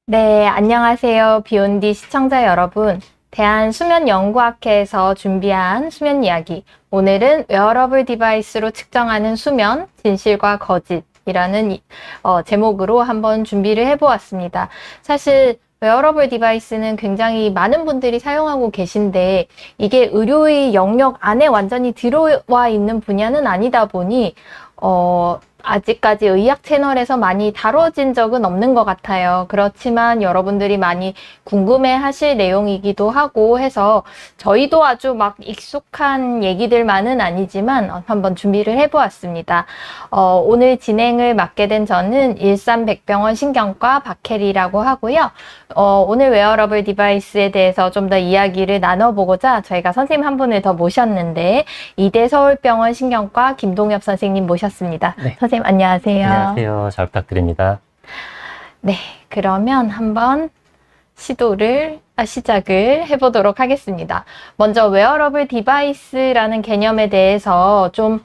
네, 안녕하세요. 비욘디 시청자 여러분. 대한수면연구학회에서 준비한 수면 이야기. 오늘은 웨어러블 디바이스로 측정하는 수면, 진실과 거짓이라는 제목으로 한번 준비를 해보았습니다. 사실 웨어러블 디바이스는 굉장히 많은 분들이 사용하고 계신데 이게 의료의 영역 안에 완전히 들어와 있는 분야는 아니다 보니 아직까지 의학 채널에서 많이 다뤄진 적은 없는 것 같아요. 그렇지만 여러분들이 많이 궁금해 하실 내용이기도 하고 해서 저희도 아주 막 익숙한 얘기들만은 아니지만 한번 준비를 해보았습니다. 오늘 진행을 맡게 된 저는 일산백병원 신경과 박혜리라고 하고요. 오늘 웨어러블 디바이스에 대해서 좀 더 이야기를 나눠보고자 저희가 선생님 한 분을 더 모셨는데 이대 서울병원 신경과 김동엽 선생님 모셨습니다. 네. 선생님 안녕하세요. 안녕하세요. 잘 부탁드립니다. 네, 그러면 한번 시작을 해보도록 하겠습니다. 먼저 웨어러블 디바이스라는 개념에 대해서 좀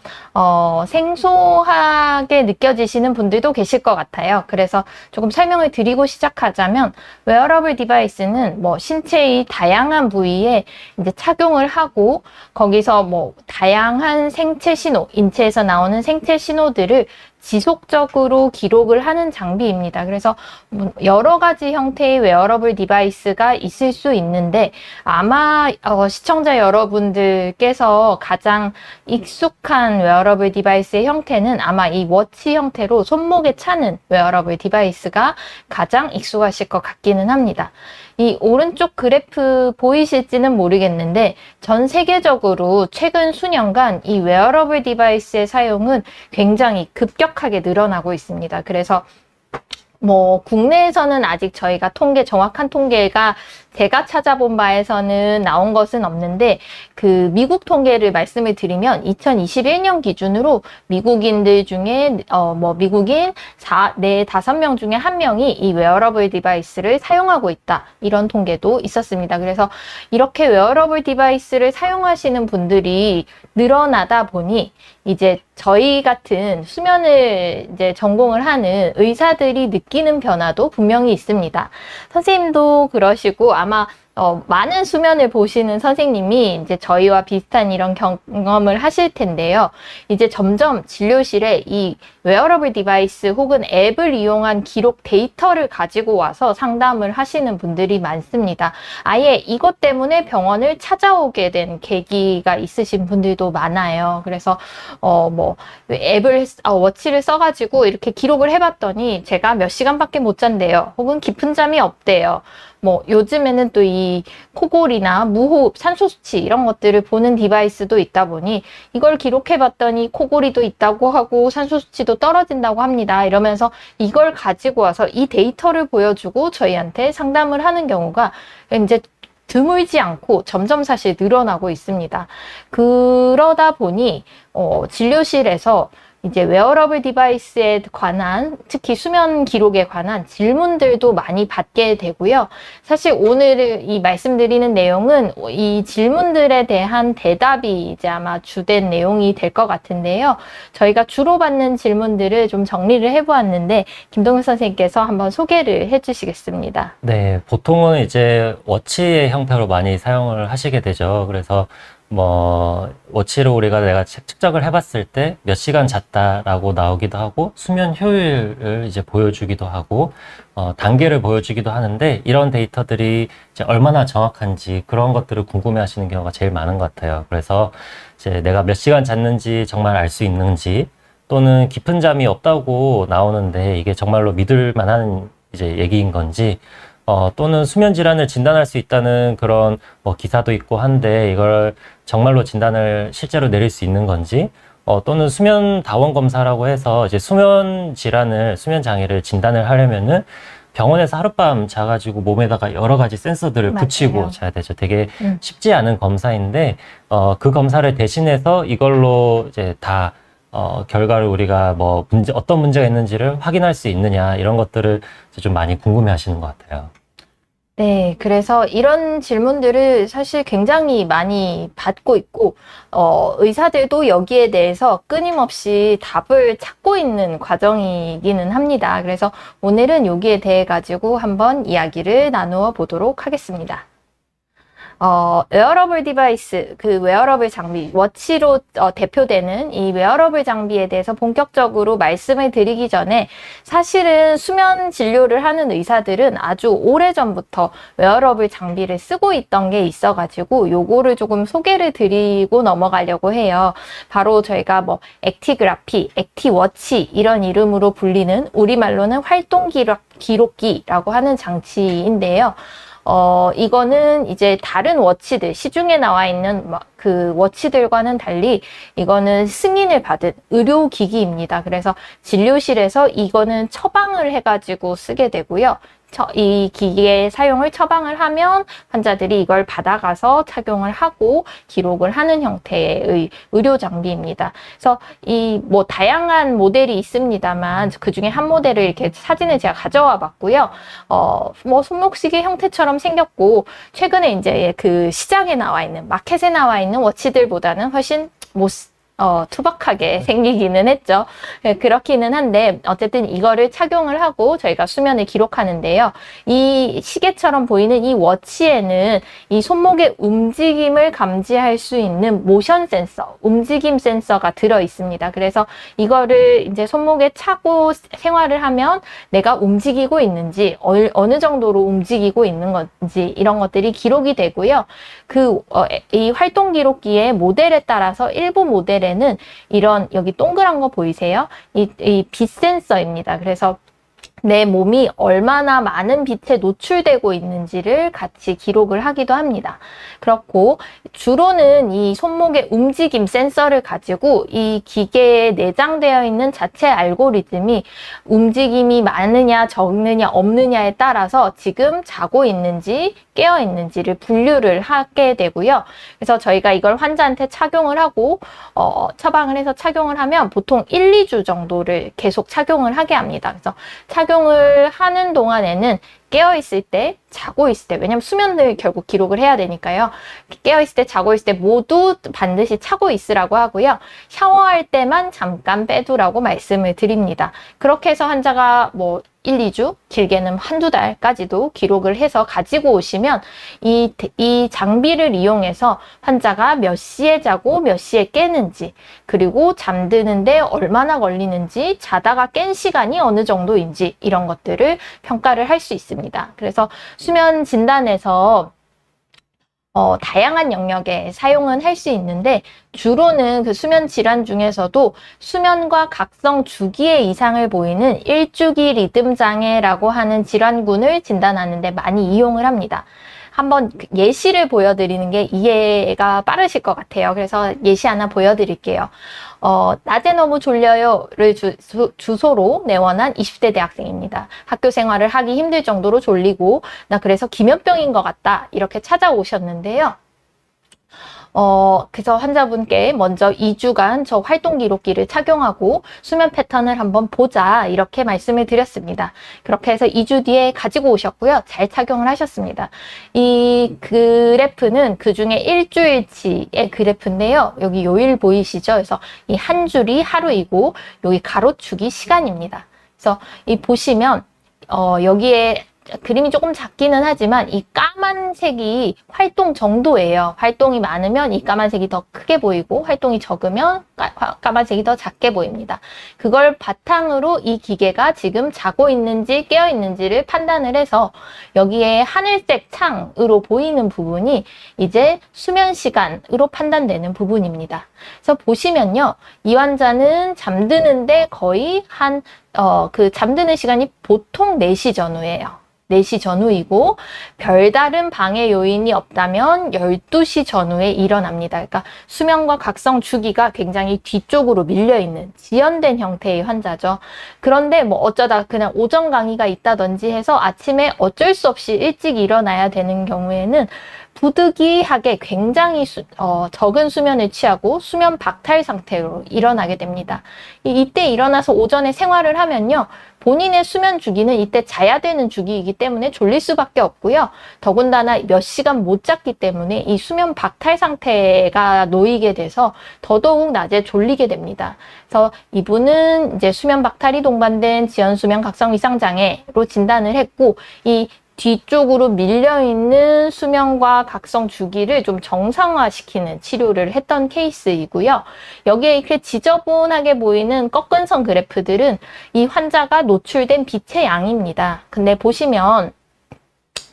생소하게 느껴지시는 분들도 계실 것 같아요. 그래서 조금 설명을 드리고 시작하자면 웨어러블 디바이스는 뭐 신체의 다양한 부위에 이제 착용을 하고 거기서 뭐 다양한 생체 신호, 인체에서 나오는 생체 신호들을 지속적으로 기록을 하는 장비입니다. 그래서 여러 가지 형태의 웨어러블 디바이스가 있을 수 있는데 아마 시청자 여러분들께서 가장 익숙한 웨어러블 디바이스의 형태는 아마 이 워치 형태로 손목에 차는 웨어러블 디바이스가 가장 익숙하실 것 같기는 합니다. 이 오른쪽 그래프 보이실지는 모르겠는데 전 세계적으로 최근 수년간 이 웨어러블 디바이스의 사용은 굉장히 급격하게 늘어나고 있습니다. 그래서 뭐 국내에서는 아직 저희가 정확한 통계가 제가 찾아본 바에서는 나온 것은 없는데 그 미국 통계를 말씀을 드리면 2021년 기준으로 미국인들 중에 미국인 5명 중에 1명이 이 웨어러블 디바이스를 사용하고 있다. 이런 통계도 있었습니다. 그래서 이렇게 웨어러블 디바이스를 사용하시는 분들이 늘어나다 보니 이제 저희 같은 수면을 이제 전공을 하는 의사들이 느끼는 변화도 분명히 있습니다. 선생님도 그러시고 아마 많은 수면을 보시는 선생님이 이제 저희와 비슷한 이런 경험을 하실 텐데요. 이제 점점 진료실에 이 웨어러블 디바이스 혹은 앱을 이용한 기록 데이터를 가지고 와서 상담을 하시는 분들이 많습니다. 아예 이것 때문에 병원을 찾아오게 된 계기가 있으신 분들도 많아요. 그래서 워치를 써가지고 이렇게 기록을 해봤더니 제가 몇 시간밖에 못 잔대요. 혹은 깊은 잠이 없대요. 요즘에는 또 이 코골이나 무호흡, 산소수치 이런 것들을 보는 디바이스도 있다 보니 이걸 기록해봤더니 코골이도 있다고 하고 산소수치도 떨어진다고 합니다. 이러면서 이걸 가지고 와서 이 데이터를 보여주고 저희한테 상담을 하는 경우가 이제 드물지 않고 점점 사실 늘어나고 있습니다. 그러다 보니 진료실에서 이제 웨어러블 디바이스에 관한 특히 수면 기록에 관한 질문들도 많이 받게 되고요. 사실 오늘 이 말씀드리는 내용은 이 질문들에 대한 대답이 이제 아마 주된 내용이 될 것 같은데요. 저희가 주로 받는 질문들을 좀 정리를 해보았는데 김동현 선생님께서 한번 소개를 해주시겠습니다. 네, 보통은 이제 워치의 형태로 많이 사용을 하시게 되죠. 그래서 워치로 내가 측정을 해봤을 때 몇 시간 잤다라고 나오기도 하고, 수면 효율을 이제 보여주기도 하고, 단계를 보여주기도 하는데, 이런 데이터들이 이제 얼마나 정확한지 그런 것들을 궁금해 하시는 경우가 제일 많은 것 같아요. 그래서 이제 내가 몇 시간 잤는지 정말 알 수 있는지, 또는 깊은 잠이 없다고 나오는데, 이게 정말로 믿을 만한 이제 얘기인 건지, 또는 수면 질환을 진단할 수 있다는 그런 기사도 있고 한데 이걸 정말로 진단을 실제로 내릴 수 있는 건지, 또는 수면 다원 검사라고 해서 이제 수면 장애를 진단을 하려면은 병원에서 하룻밤 자가지고 몸에다가 여러 가지 센서들을 맞아요. 붙이고 자야 되죠. 되게 쉽지 않은 검사인데, 그 검사를 대신해서 이걸로 이제 다 결과를 우리가 어떤 문제가 있는지를 확인할 수 있느냐, 이런 것들을 이제 좀 많이 궁금해 하시는 것 같아요. 네, 그래서 이런 질문들을 사실 굉장히 많이 받고 있고, 의사들도 여기에 대해서 끊임없이 답을 찾고 있는 과정이기는 합니다. 그래서 오늘은 여기에 대해 가지고 한번 이야기를 나누어 보도록 하겠습니다. 웨어러블 디바이스, 그 웨어러블 장비, 워치로 대표되는 이 웨어러블 장비에 대해서 본격적으로 말씀을 드리기 전에 사실은 수면 진료를 하는 의사들은 아주 오래전부터 웨어러블 장비를 쓰고 있던 게 있어가지고 요거를 조금 소개를 드리고 넘어가려고 해요. 바로 저희가 뭐 액티그라피, 액티워치 이런 이름으로 불리는 우리말로는 활동 기록기라고 하는 장치인데요. 이거는 이제 다른 워치들, 시중에 나와 있는 그 워치들과는 달리 이거는 승인을 받은 의료기기입니다. 그래서 진료실에서 이거는 처방을 해가지고 쓰게 되고요. 이 기기의 사용을 처방을 하면 환자들이 이걸 받아가서 착용을 하고 기록을 하는 형태의 의료 장비입니다. 그래서 이 뭐 다양한 모델이 있습니다만 그 중에 한 모델을 이렇게 사진을 제가 가져와 봤고요. 뭐 손목시계 형태처럼 생겼고 최근에 이제 그 시장에 나와 있는 마켓에 나와 있는 워치들보다는 훨씬 투박하게 생기기는 했죠. 네, 그렇기는 한데 어쨌든 이거를 착용을 하고 저희가 수면을 기록하는데요. 이 시계처럼 보이는 이 워치에는 이 손목의 움직임을 감지할 수 있는 모션 센서, 움직임 센서가 들어 있습니다. 그래서 이거를 이제 손목에 차고 생활을 하면 내가 움직이고 있는지, 어느 정도로 움직이고 있는 건지 이런 것들이 기록이 되고요. 이 활동 기록기의 모델에 따라서 일부 모델에는 이런 여기 동그란 거 보이세요? 이 빛 센서입니다. 그래서 내 몸이 얼마나 많은 빛에 노출되고 있는지를 같이 기록을 하기도 합니다. 그렇고 주로는 이 손목의 움직임 센서를 가지고 이 기계에 내장되어 있는 자체 알고리즘이 움직임이 많으냐 적느냐 없느냐에 따라서 지금 자고 있는지 깨어 있는지를 분류를 하게 되고요. 그래서 저희가 이걸 환자한테 착용을 하고 처방을 해서 착용을 하면 보통 1, 2주 정도를 계속 착용을 하게 합니다. 그래서 착용을 하는 동안에는 깨어있을 때, 자고 있을 때, 왜냐면 수면을 결국 기록을 해야 되니까요. 깨어있을 때, 자고 있을 때 모두 반드시 차고 있으라고 하고요. 샤워할 때만 잠깐 빼두라고 말씀을 드립니다. 그렇게 해서 환자가 뭐 1, 2주, 길게는 한두 달까지도 기록을 해서 가지고 오시면 이 장비를 이용해서 환자가 몇 시에 자고 몇 시에 깨는지, 그리고 잠드는데 얼마나 걸리는지, 자다가 깬 시간이 어느 정도인지 이런 것들을 평가를 할 수 있습니다. 그래서 수면 진단에서 다양한 영역에 사용은 할 수 있는데 주로는 그 수면 질환 중에서도 수면과 각성 주기의 이상을 보이는 일주기 리듬 장애라고 하는 질환군을 진단하는 데 많이 이용을 합니다. 한번 예시를 보여드리는 게 이해가 빠르실 것 같아요. 그래서 예시 하나 보여드릴게요. 낮에 너무 졸려요를 주소로 내원한 20대 대학생입니다. 학교 생활을 하기 힘들 정도로 졸리고 나 그래서 기면병인 것 같다 이렇게 찾아오셨는데요. 그래서 환자분께 먼저 2주간 저 활동 기록기를 착용하고 수면 패턴을 한번 보자 이렇게 말씀을 드렸습니다. 그렇게 해서 2주 뒤에 가지고 오셨고요. 잘 착용을 하셨습니다. 이 그래프는 그중에 일주일치의 그래프인데요. 여기 요일 보이시죠? 그래서 이 한 줄이 하루이고 여기 가로축이 시간입니다. 그래서 이 보시면 여기에 그림이 조금 작기는 하지만 이 까만색이 활동 정도예요. 활동이 많으면 이 까만색이 더 크게 보이고 활동이 적으면 까만색이 더 작게 보입니다. 그걸 바탕으로 이 기계가 지금 자고 있는지 깨어 있는지를 판단을 해서 여기에 하늘색 창으로 보이는 부분이 이제 수면 시간으로 판단되는 부분입니다. 그래서 보시면요. 이 환자는 잠드는데 거의 잠드는 시간이 보통 4시 전후예요. 4시 전후이고 별다른 방해 요인이 없다면 12시 전후에 일어납니다. 그러니까 수면과 각성 주기가 굉장히 뒤쪽으로 밀려있는 지연된 형태의 환자죠. 그런데 뭐 어쩌다 그냥 오전 강의가 있다든지 해서 아침에 어쩔 수 없이 일찍 일어나야 되는 경우에는 부득이하게 굉장히 적은 수면을 취하고 수면 박탈 상태로 일어나게 됩니다. 이때 일어나서 오전에 생활을 하면요. 본인의 수면 주기는 이때 자야 되는 주기이기 때문에 졸릴 수밖에 없고요. 더군다나 몇 시간 못 잤기 때문에 이 수면 박탈 상태가 놓이게 돼서 더더욱 낮에 졸리게 됩니다. 그래서 이분은 이제 수면 박탈이 동반된 지연수면 각성 이상 장애로 진단을 했고, 이 뒤쪽으로 밀려있는 수면과 각성 주기를 좀 정상화시키는 치료를 했던 케이스이고요. 여기에 이렇게 지저분하게 보이는 꺾은선 그래프들은 이 환자가 노출된 빛의 양입니다. 근데 보시면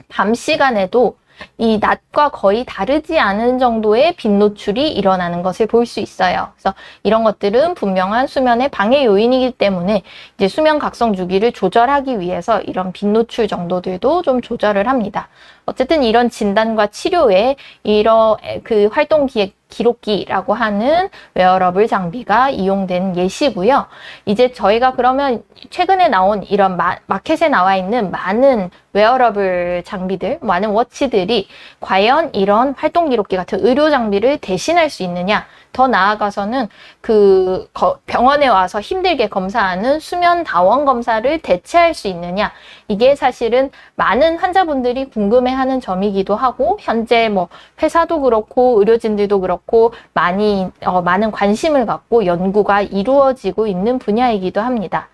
밤 시간에도 이 낮과 거의 다르지 않은 정도의 빛 노출이 일어나는 것을 볼 수 있어요. 그래서 이런 것들은 분명한 수면의 방해 요인이기 때문에 이제 수면 각성 주기를 조절하기 위해서 이런 빛 노출 정도들도 좀 조절을 합니다. 어쨌든 이런 진단과 치료에 이런 그 활동 기록기라고 하는 웨어러블 장비가 이용된 예시고요. 이제 저희가 그러면 최근에 나온 이런 마켓에 나와 있는 많은 웨어러블 장비들, 많은 워치들이 과연 이런 활동 기록기 같은 의료 장비를 대신할 수 있느냐, 더 나아가서는 그 병원에 와서 힘들게 검사하는 수면 다원 검사를 대체할 수 있느냐, 이게 사실은 많은 환자분들이 궁금해하는 점이기도 하고, 현재 뭐 회사도 그렇고 의료진들도 그렇고 많은 관심을 갖고 연구가 이루어지고 있는 분야이기도 합니다.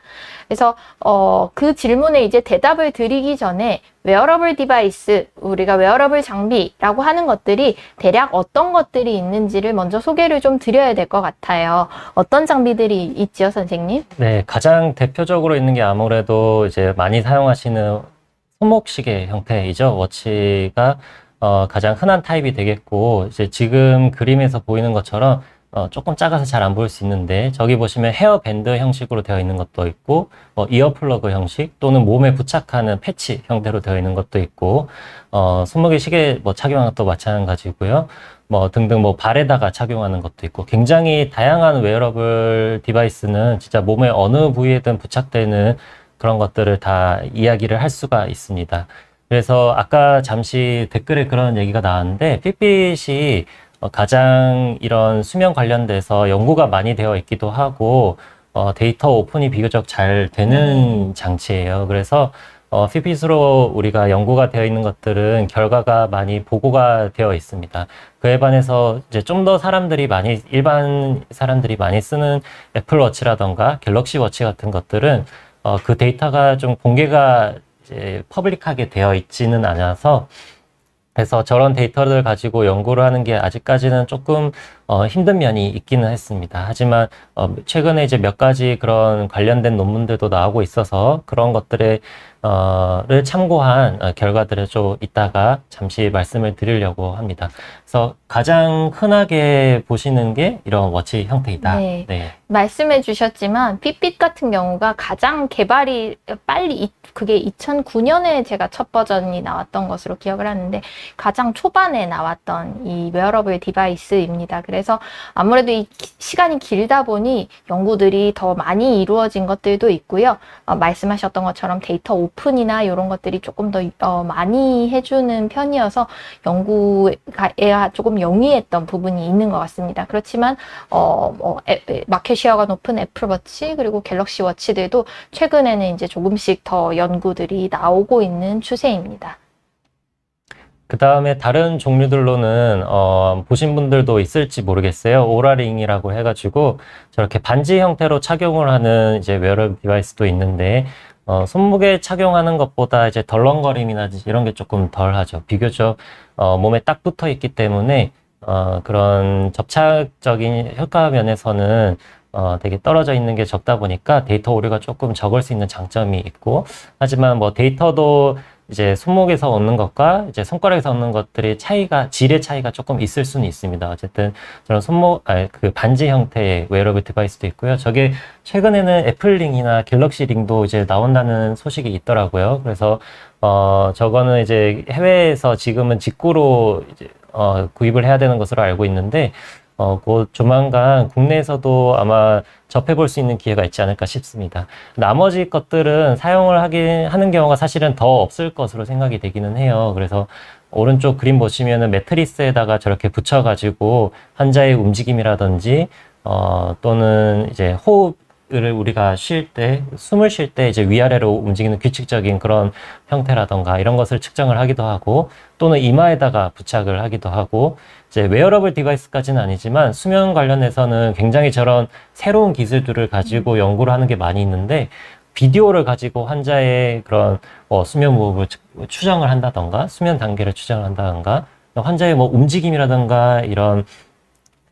그래서 그 질문에 이제 대답을 드리기 전에 웨어러블 디바이스, 우리가 웨어러블 장비라고 하는 것들이 대략 어떤 것들이 있는지를 먼저 소개를 좀 드려야 될 것 같아요. 어떤 장비들이 있지요, 선생님? 네, 가장 대표적으로 있는 게 아무래도 이제 많이 사용하시는 손목시계 형태이죠. 워치가 가장 흔한 타입이 되겠고, 이제 지금 그림에서 보이는 것처럼 조금 작아서 잘 안 보일 수 있는데, 저기 보시면 헤어밴드 형식으로 되어 있는 것도 있고, 이어플러그 형식 또는 몸에 부착하는 패치 형태로 되어 있는 것도 있고, 손목에 시계 착용하는 것도 마찬가지고요. 등등 발에다가 착용하는 것도 있고, 굉장히 다양한 웨어러블 디바이스는 진짜 몸의 어느 부위에든 부착되는 그런 것들을 다 이야기를 할 수가 있습니다. 그래서 아까 잠시 댓글에 그런 얘기가 나왔는데, 핏빗이 가장 이런 수면 관련돼서 연구가 많이 되어 있기도 하고, 데이터 오픈이 비교적 잘 되는 장치예요. 그래서 핏빗으로 우리가 연구가 되어 있는 것들은 결과가 많이 보고가 되어 있습니다. 그에 반해서 이제 좀 더 일반 사람들이 많이 쓰는 애플워치라던가 갤럭시 워치 같은 것들은 그 데이터가 좀 공개가 이제 퍼블릭하게 되어 있지는 않아서, 그래서 저런 데이터를 가지고 연구를 하는 게 아직까지는 조금 힘든 면이 있기는 했습니다. 하지만 최근에 이제 몇 가지 그런 관련된 논문들도 나오고 있어서 그런 것들을 참고한 결과들을 좀 이따가 잠시 말씀을 드리려고 합니다. 그래서 가장 흔하게 보시는 게 이런 워치 형태이다. 네. 네. 말씀해 주셨지만 핏빗 같은 경우가 가장 개발이 빨리, 그게 2009년에 제가 첫 버전이 나왔던 것으로 기억을 하는데, 가장 초반에 나왔던 이 웨어러블 디바이스입니다. 그래서 아무래도 이 시간이 길다 보니 연구들이 더 많이 이루어진 것들도 있고요. 말씀하셨던 것처럼 데이터 오픈이나 이런 것들이 조금 더 많이 해주는 편이어서 연구에 조금 영위했던 부분이 있는 것 같습니다. 그렇지만 마켓 쉐어가 높은 애플워치 그리고 갤럭시 워치들도 최근에는 이제 조금씩 더 연구들이 나오고 있는 추세입니다. 그 다음에 다른 종류들로는 보신 분들도 있을지 모르겠어요. 오라링이라고 해가지고 저렇게 반지 형태로 착용을 하는 이제 웨어러블 디바이스도 있는데, 손목에 착용하는 것보다 이제 덜렁거림이나 이런 게 조금 덜 하죠. 비교적 몸에 딱 붙어 있기 때문에 그런 접착적인 효과 면에서는 되게 떨어져 있는 게 적다 보니까 데이터 오류가 조금 적을 수 있는 장점이 있고, 하지만 데이터도 이제 손목에서 얻는 것과 이제 손가락에서 얻는 것들이 질의 차이가 조금 있을 수는 있습니다. 어쨌든 저런 그 반지 형태의 웨어러블 디바이스도 있고요. 저게 최근에는 애플링이나 갤럭시 링도 이제 나온다는 소식이 있더라고요. 그래서 저거는 이제 해외에서 지금은 직구로 이제 구입을 해야 되는 것으로 알고 있는데, 곧 조만간 국내에서도 아마 접해볼 수 있는 기회가 있지 않을까 싶습니다. 나머지 것들은 사용을 하는 경우가 사실은 더 없을 것으로 생각이 되기는 해요. 그래서 오른쪽 그림 보시면은 매트리스에다가 저렇게 붙여가지고 환자의 움직임이라든지 또는 이제 호흡 우리가 쉴 때, 숨을 쉴 때 이제 위아래로 움직이는 규칙적인 그런 형태라던가 이런 것을 측정을 하기도 하고, 또는 이마에다가 부착을 하기도 하고, 이제 웨어러블 디바이스까지는 아니지만 수면 관련해서는 굉장히 저런 새로운 기술들을 가지고 연구를 하는 게 많이 있는데, 비디오를 가지고 환자의 그런 수면 무호흡을 추정을 한다던가, 수면 단계를 추정을 한다던가, 환자의 뭐 움직임이라던가 이런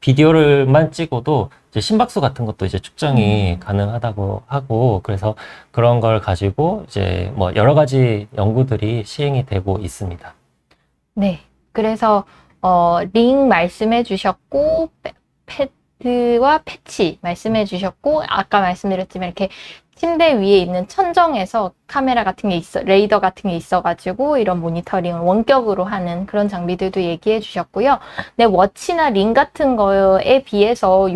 비디오를만 찍어도 이제 심박수 같은 것도 이제 측정이 가능하다고 하고, 그래서 그런 걸 가지고 이제 뭐 여러 가지 연구들이 시행이 되고 있습니다. 네. 그래서 링 말씀해 주셨고, 패드와 패치 말씀해 주셨고, 아까 말씀드렸지만 이렇게 침대 위에 있는 천정에서 카메라 같은 게 레이더 같은 게 있어가지고 이런 모니터링을 원격으로 하는 그런 장비들도 얘기해 주셨고요. 네, 워치나 링 같은 거에 비해서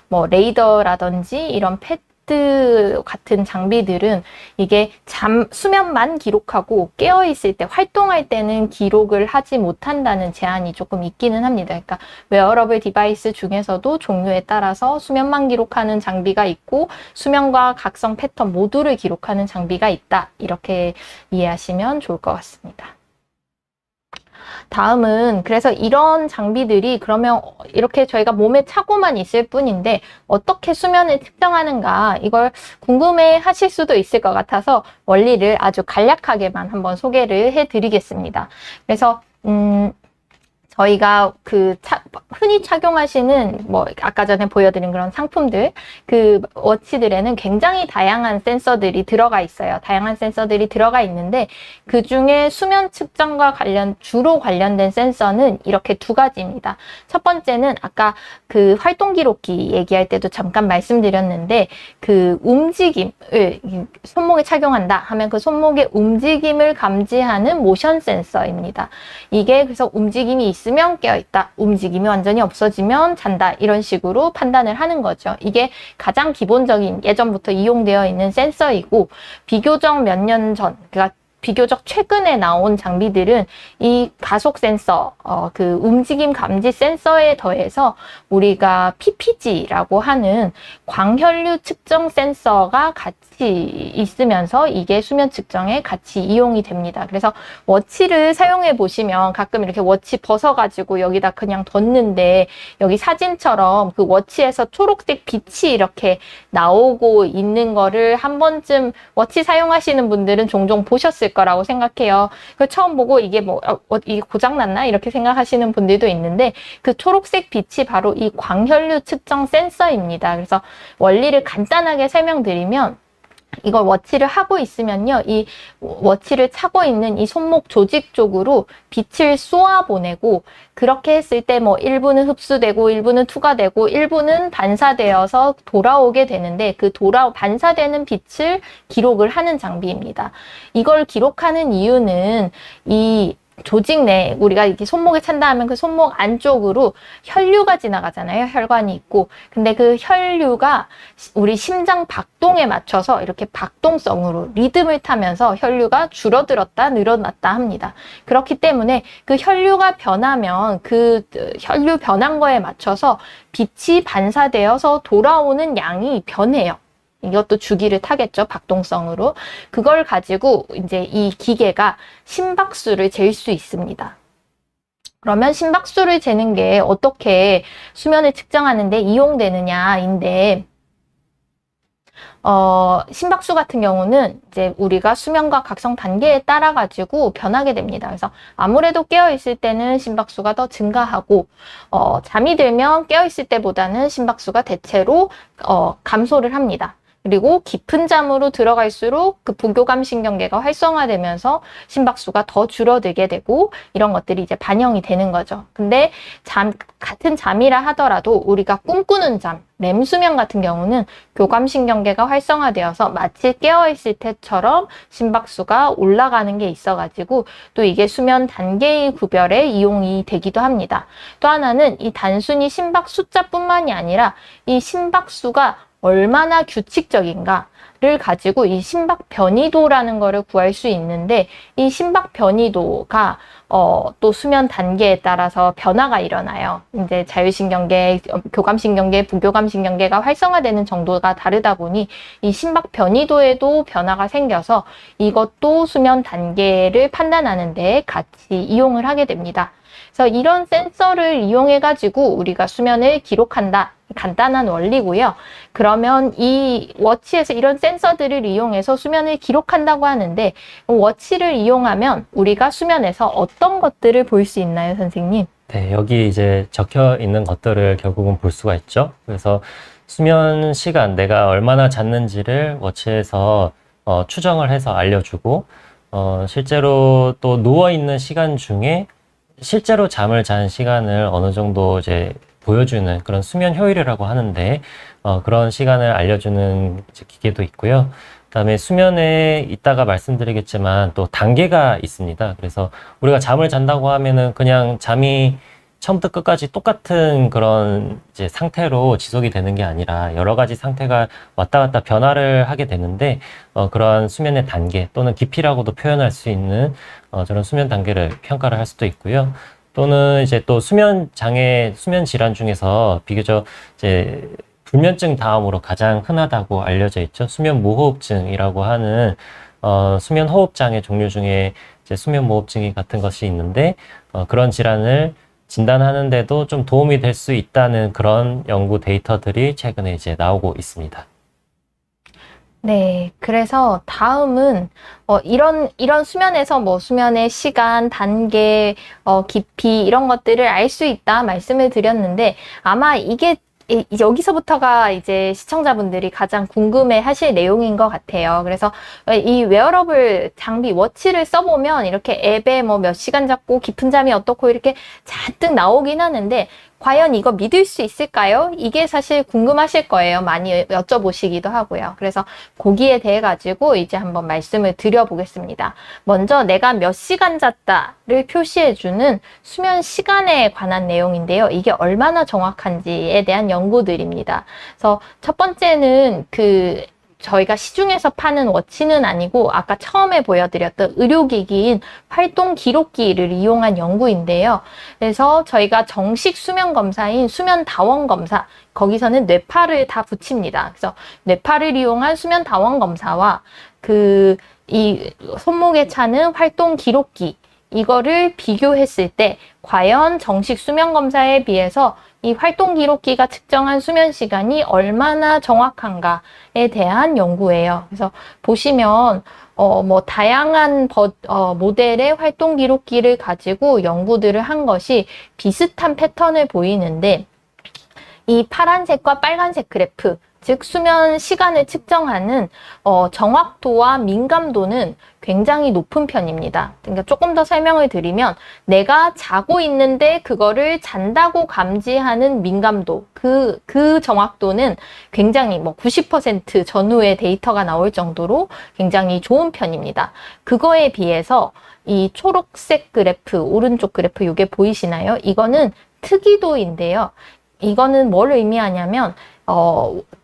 뭐 레이더라든지 이런 패드 같은 장비들은 이게 수면만 기록하고 깨어있을 때, 활동할 때는 기록을 하지 못한다는 제한이 조금 있기는 합니다. 그러니까 웨어러블 디바이스 중에서도 종류에 따라서 수면만 기록하는 장비가 있고 수면과 각성 패턴 모두를 기록하는 장비가 있다. 이렇게 이해하시면 좋을 것 같습니다. 다음은 그래서 이런 장비들이 그러면 이렇게 저희가 몸에 차고만 있을 뿐인데 어떻게 수면을 측정하는가, 이걸 궁금해 하실 수도 있을 것 같아서 원리를 아주 간략하게만 한번 소개를 해 드리겠습니다. 그래서 저희가 흔히 착용하시는 뭐 아까 전에 보여드린 그런 상품들, 그 워치들에는 굉장히 다양한 센서들이 들어가 있어요. 다양한 센서들이 들어가 있는데 그 중에 수면 측정과 주로 관련된 센서는 이렇게 두 가지입니다. 첫 번째는 아까 그 활동 기록기 얘기할 때도 잠깐 말씀드렸는데, 그 움직임을 손목에 착용한다 하면 그 손목의 움직임을 감지하는 모션 센서입니다. 이게 그래서 움직임이 있으면 깨어있다, 움직임이 완전히 없어지면 잔다, 이런 식으로 판단을 하는 거죠. 이게 가장 기본적인 예전부터 이용되어 있는 센서이고, 비교적 몇 년 전, 그러니까 비교적 최근에 나온 장비들은 이 가속 센서, 그 움직임 감지 센서에 더해서 우리가 PPG라고 하는 광혈류 측정 센서가 같이 있으면서 이게 수면 측정에 같이 이용이 됩니다. 그래서 워치를 사용해 보시면 가끔 이렇게 워치 벗어가지고 여기다 그냥 뒀는데 여기 사진처럼 그 워치에서 초록색 빛이 이렇게 나오고 있는 거를 한 번쯤 워치 사용하시는 분들은 종종 보셨을 거라고 생각해요. 그 처음 보고 이게 이게 고장났나? 이렇게 생각하시는 분들도 있는데, 그 초록색 빛이 바로 이 광혈류 측정 센서입니다. 그래서 원리를 간단하게 설명드리면, 이걸 워치를 하고 있으면요, 이 워치를 차고 있는 이 손목 조직 쪽으로 빛을 쏘아 보내고, 그렇게 했을 때 뭐 일부는 흡수되고 일부는 투과되고 일부는 반사되어서 돌아오게 되는데, 그 반사되는 빛을 기록을 하는 장비입니다. 이걸 기록하는 이유는 이 조직 내, 우리가 이렇게 손목에 찬다 하면 그 손목 안쪽으로 혈류가 지나가잖아요. 혈관이 있고. 근데 그 혈류가 우리 심장 박동에 맞춰서 이렇게 박동성으로 리듬을 타면서 혈류가 줄어들었다 늘어났다 합니다. 그렇기 때문에 그 혈류가 변하면 그 혈류 변한 거에 맞춰서 빛이 반사되어서 돌아오는 양이 변해요. 이것도 주기를 타겠죠, 박동성으로. 그걸 가지고 이제 이 기계가 심박수를 잴 수 있습니다. 그러면 심박수를 재는 게 어떻게 수면을 측정하는데 이용되느냐인데, 심박수 같은 경우는 이제 우리가 수면과 각성 단계에 따라 가지고 변하게 됩니다. 그래서 아무래도 깨어있을 때는 심박수가 더 증가하고, 잠이 들면 깨어있을 때보다는 심박수가 대체로 감소를 합니다. 그리고 깊은 잠으로 들어갈수록 그 부교감 신경계가 활성화되면서 심박수가 더 줄어들게 되고, 이런 것들이 이제 반영이 되는 거죠. 근데 같은 잠이라 하더라도 우리가 꿈꾸는 잠, 렘 수면 같은 경우는 교감 신경계가 활성화되어서 마치 깨어있을 때처럼 심박수가 올라가는 게 있어가지고 또 이게 수면 단계의 구별에 이용이 되기도 합니다. 또 하나는 이 단순히 심박 숫자뿐만이 아니라 이 심박수가 얼마나 규칙적인가, 가지고 이 심박 변이도라는 거를 구할 수 있는데, 이 심박 변이도가 또 수면 단계에 따라서 변화가 일어나요. 이제 자율신경계, 교감신경계, 부교감신경계가 활성화되는 정도가 다르다 보니 이 심박 변이도에도 변화가 생겨서 이것도 수면 단계를 판단하는 데 같이 이용을 하게 됩니다. 그래서 이런 센서를 이용해 가지고 우리가 수면을 기록한다. 간단한 원리고요. 그러면 이 워치에서 이런 센서들을 이용해서 수면을 기록한다고 하는데, 워치를 이용하면 우리가 수면에서 어떤 것들을 볼 수 있나요, 선생님? 네, 여기 이제 적혀 있는 것들을 결국은 볼 수가 있죠. 그래서 수면 시간, 내가 얼마나 잤는지를 워치에서 추정을 해서 알려주고, 실제로 또 누워있는 시간 중에 실제로 잠을 잔 시간을 어느 정도 이제 보여주는 그런 수면 효율이라고 하는데, 그런 시간을 알려주는 이제 기계도 있고요. 그다음에 수면에 이따가 말씀드리겠지만 또 단계가 있습니다. 그래서 우리가 잠을 잔다고 하면은 그냥 잠이 처음부터 끝까지 똑같은 그런 이제 상태로 지속이 되는 게 아니라 여러 가지 상태가 왔다 갔다 변화를 하게 되는데, 그러한 수면의 단계 또는 깊이라고도 표현할 수 있는 저런 수면 단계를 평가를 할 수도 있고요. 또는 이제 또 수면 장애, 수면 질환 중에서 비교적 이제 불면증 다음으로 가장 흔하다고 알려져 있죠. 수면 무호흡증이라고 하는 수면 호흡 장애 종류 중에 이제 수면 무호흡증이 같은 것이 있는데, 그런 질환을 진단하는데도 좀 도움이 될 수 있다는 그런 연구 데이터들이 최근에 이제 나오고 있습니다. 네, 그래서 다음은 이런 수면에서 뭐 수면의 시간, 단계, 깊이 이런 것들을 알 수 있다 말씀을 드렸는데, 아마 이게 여기서부터가 이제 시청자분들이 가장 궁금해 하실 내용인 것 같아요. 그래서 이 웨어러블 장비 워치를 써보면 이렇게 앱에 뭐 몇 시간 잤고 깊은 잠이 어떻고 이렇게 잔뜩 나오긴 하는데, 과연 이거 믿을 수 있을까요? 이게 사실 궁금하실 거예요. 많이 여쭤보시기도 하고요. 그래서 거기에 대해 가지고 이제 한번 말씀을 드려보겠습니다. 먼저 내가 몇 시간 잤다를 표시해주는 수면 시간에 관한 내용인데요. 이게 얼마나 정확한지에 대한 연구들입니다. 그래서 첫 번째는 저희가 시중에서 파는 워치는 아니고 아까 처음에 보여드렸던 의료기기인 활동 기록기를 이용한 연구인데요. 그래서 저희가 정식 수면 검사인 수면 다원 검사, 거기서는 뇌파를 다 붙입니다. 그래서 뇌파를 이용한 수면 다원 검사와 이 손목에 차는 활동 기록기, 이거를 비교했을 때 과연 정식 수면 검사에 비해서 이 활동 기록기가 측정한 수면 시간이 얼마나 정확한가에 대한 연구예요. 그래서 보시면 뭐 다양한 모델의 활동 기록기를 가지고 연구들을 한 것이 비슷한 패턴을 보이는데, 이 파란색과 빨간색 그래프, 즉 수면 시간을 측정하는 정확도와 민감도는 굉장히 높은 편입니다. 그러니까 조금 더 설명을 드리면, 내가 자고 있는데 그거를 잔다고 감지하는 민감도, 그 정확도는 굉장히 뭐 90% 전후의 데이터가 나올 정도로 굉장히 좋은 편입니다. 그거에 비해서 이 초록색 그래프, 오른쪽 그래프 이게 보이시나요? 이거는 특이도인데요. 이거는 뭘 의미하냐면,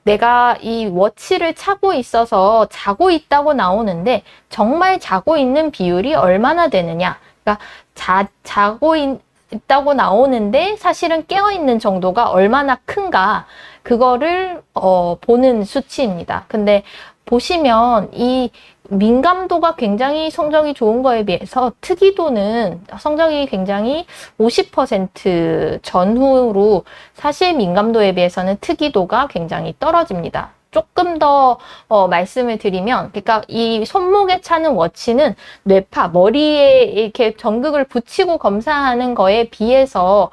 내가 이 워치를 차고 있어서 자고 있다고 나오는데 정말 자고 있는 비율이 얼마나 되느냐. 그러니까 자고 있다고 나오는데 사실은 깨어있는 정도가 얼마나 큰가. 그거를 보는 수치입니다. 근데 보시면 이 민감도가 굉장히 성적이 좋은 거에 비해서 특이도는 성적이 굉장히 50% 전후로 사실 민감도에 비해서는 특이도가 굉장히 떨어집니다. 조금 더 말씀을 드리면, 그러니까 이 손목에 차는 워치는 뇌파, 머리에 이렇게 전극을 붙이고 검사하는 거에 비해서